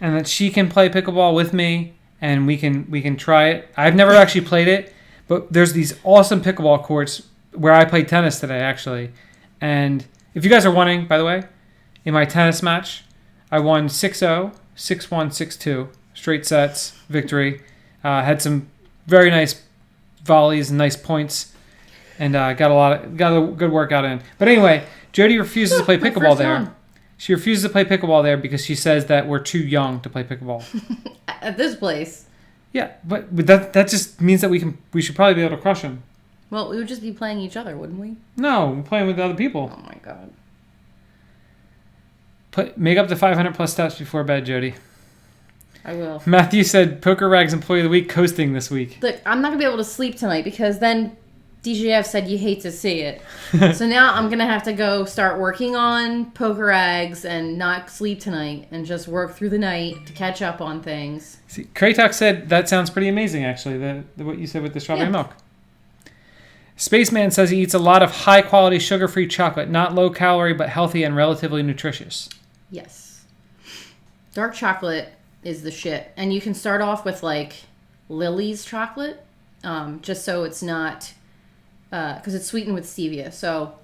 and that she can play pickleball with me and we can try it? I've never actually played it, but there's these awesome pickleball courts where I played tennis today, actually. And if you guys are wondering, by the way, in my tennis match, I won 6-0, 6-1, 6-2, straight sets, victory. Had some very nice volleys and nice points, and got a good workout in. But anyway, Jody refuses to play pickleball there. Round. She refuses to play pickleball there because she says that we're too young to play pickleball. At this place. Yeah, but that just means that we should probably be able to crush them. Well, we would just be playing each other, wouldn't we? No, we're playing with other people. Oh my God. Make up the 500 plus steps before bed, Jody. I will. Matthew said Poker Rags Employee of the Week coasting this week. Look, I'm not going to be able to sleep tonight because then DJF said you hate to see it. So now I'm going to have to go start working on Poker Eggs and not sleep tonight and just work through the night to catch up on things. See, Kraytok said that sounds pretty amazing, actually, what you said with the strawberry milk. Spaceman says he eats a lot of high-quality sugar-free chocolate, not low-calorie, but healthy and relatively nutritious. Yes. Dark chocolate is the shit. And you can start off with, like, Lily's chocolate, just so it's not... because it's sweetened with stevia. So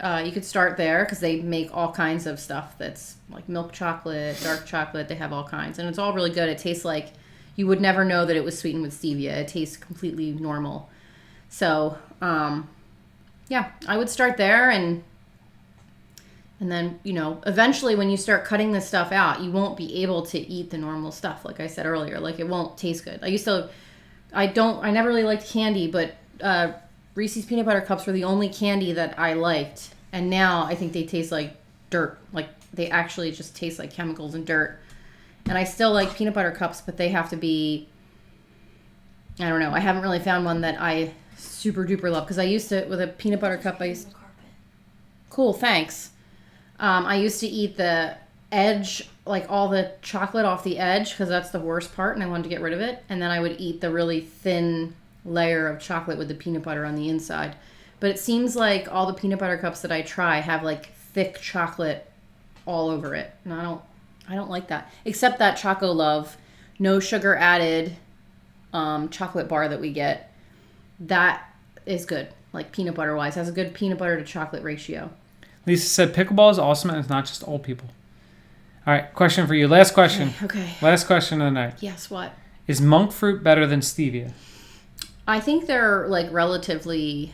you could start there because they make all kinds of stuff that's like milk chocolate, dark chocolate. They have all kinds. And it's all really good. It tastes like you would never know that it was sweetened with stevia. It tastes completely normal. So, yeah, I would start there, and then, you know, eventually when you start cutting this stuff out, you won't be able to eat the normal stuff, like I said earlier. Like, it won't taste good. I never really liked candy, but Reese's Peanut Butter Cups were the only candy that I liked, and now I think they taste like dirt. Like, they actually just taste like chemicals and dirt. And I still like peanut butter cups, but they have to be, I don't know, I haven't really found one that I super duper love, because I used to, with a peanut butter cup, cool, thanks. I used to eat the edge, like all the chocolate off the edge, because that's the worst part, and I wanted to get rid of it. And then I would eat the really thin layer of chocolate with the peanut butter on the inside. But it seems like all the peanut butter cups that I try have like thick chocolate all over it, and I don't like that. Except that Choco Love, no sugar added chocolate bar that we get. That is good, like peanut butter wise. Has a good peanut butter to chocolate ratio. Lisa said pickleball is awesome and it's not just old people. All right, question for you. Last question. Okay. Last question of the night. Yes, what? Is monk fruit better than stevia? I think they're like relatively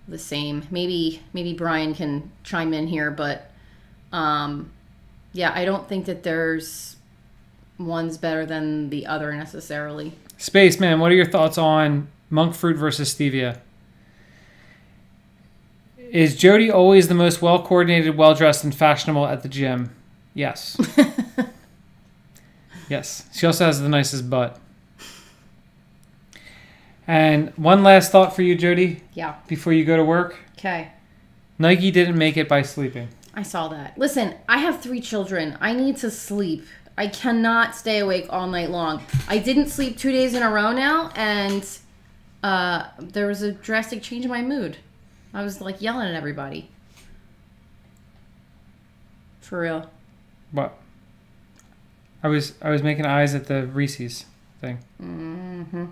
the same. Maybe Brian can chime in here, but yeah, I don't think that there's one's better than the other necessarily. Spaceman, what are your thoughts on monk fruit versus stevia? Is Jody always the most well-coordinated, well-dressed, and fashionable at the gym? Yes. Yes. She also has the nicest butt. And one last thought for you, Jody. Yeah. Before you go to work. Okay. Nike didn't make it by sleeping. I saw that. Listen, I have 3 children. I need to sleep. I cannot stay awake all night long. I didn't sleep 2 days in a row now, and there was a drastic change in my mood. I was like yelling at everybody. For real. What? I was making eyes at the Reese's thing. Mm-hmm.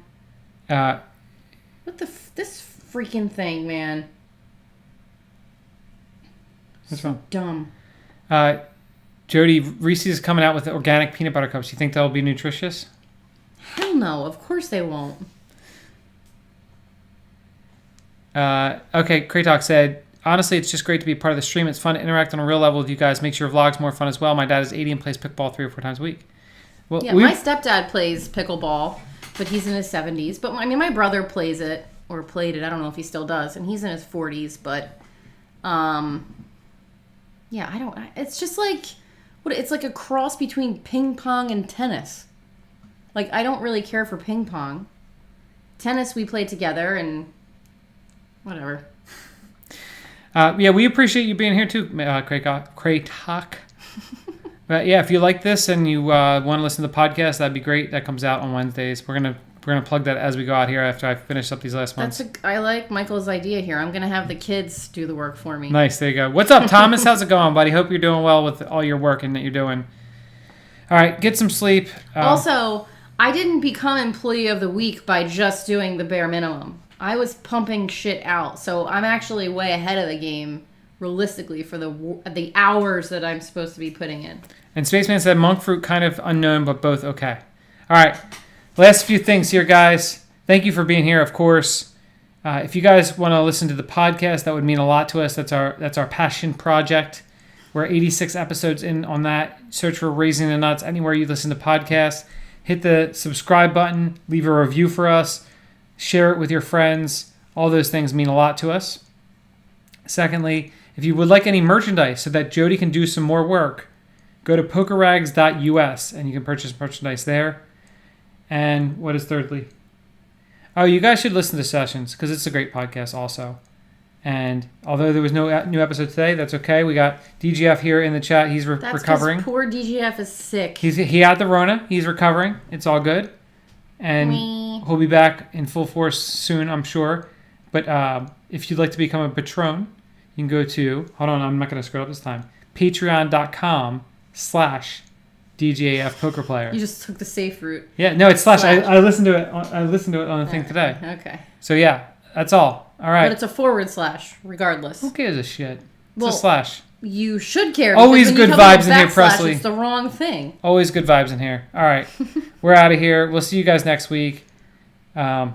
What this freaking thing, man. What's wrong? Dumb. Jody, Reese's is coming out with organic peanut butter cups. You think they'll be nutritious? Hell no. Of course they won't. Okay, Kratok said, honestly, it's just great to be part of the stream. It's fun to interact on a real level with you guys. Makes your vlogs more fun as well. My dad is 80 and plays pickleball 3 or 4 times a week. Well, yeah, my stepdad plays pickleball, but he's in his 70s. But I mean, my brother plays it, or played it. I don't know if he still does, and he's in his 40s. But, yeah, it's just like, it's like a cross between ping pong and tennis. Like, I don't really care for ping pong. Tennis, we play together, and whatever. Yeah, we appreciate you being here too, Kratok. But yeah, if you like this and you want to listen to the podcast, that'd be great. That comes out on Wednesdays. We're gonna plug that as we go out here after I finish up these last ones. I like Michael's idea here. I'm gonna have the kids do the work for me. Nice, there you go. What's up, Thomas? How's it going, buddy? Hope you're doing well with all your work and that you're doing. All right, get some sleep. Also, I didn't become employee of the week by just doing the bare minimum. I was pumping shit out, so I'm actually way ahead of the game, realistically, for the hours that I'm supposed to be putting in. And Spaceman said monk fruit kind of unknown, but both okay. All right, last few things here, guys. Thank you for being here, of course. If you guys want to listen to the podcast, that would mean a lot to us. That's our passion project. We're 86 episodes in on that. Search for Raising the Nuts anywhere you listen to podcasts. Hit the subscribe button. Leave a review for us. Share it with your friends. All those things mean a lot to us. Secondly, if you would like any merchandise so that Jody can do some more work, go to pokerrags.us and you can purchase merchandise there. And what is thirdly? Oh, you guys should listen to Sessions because it's a great podcast also. And although there was no new episode today, that's okay. We got DGF here in the chat. He's recovering. That's poor DGF is sick. He had the Rona. He's recovering. It's all good. And he'll be back in full force soon, I'm sure. But if you'd like to become a patron, you can go to, hold on, I'm not going to scroll up this time, patreon.com/DGAF Poker Player. You just took the safe route. Yeah, no, it's slash. I listened to it. I listened to it on the thing today. Okay. So yeah, that's all. All right. But it's a /, regardless. Who gives a shit? It's a slash. You should care. Always good vibes in here, Presley. It's the wrong thing. Always good vibes in here. All right. We're out of here. We'll see you guys next week.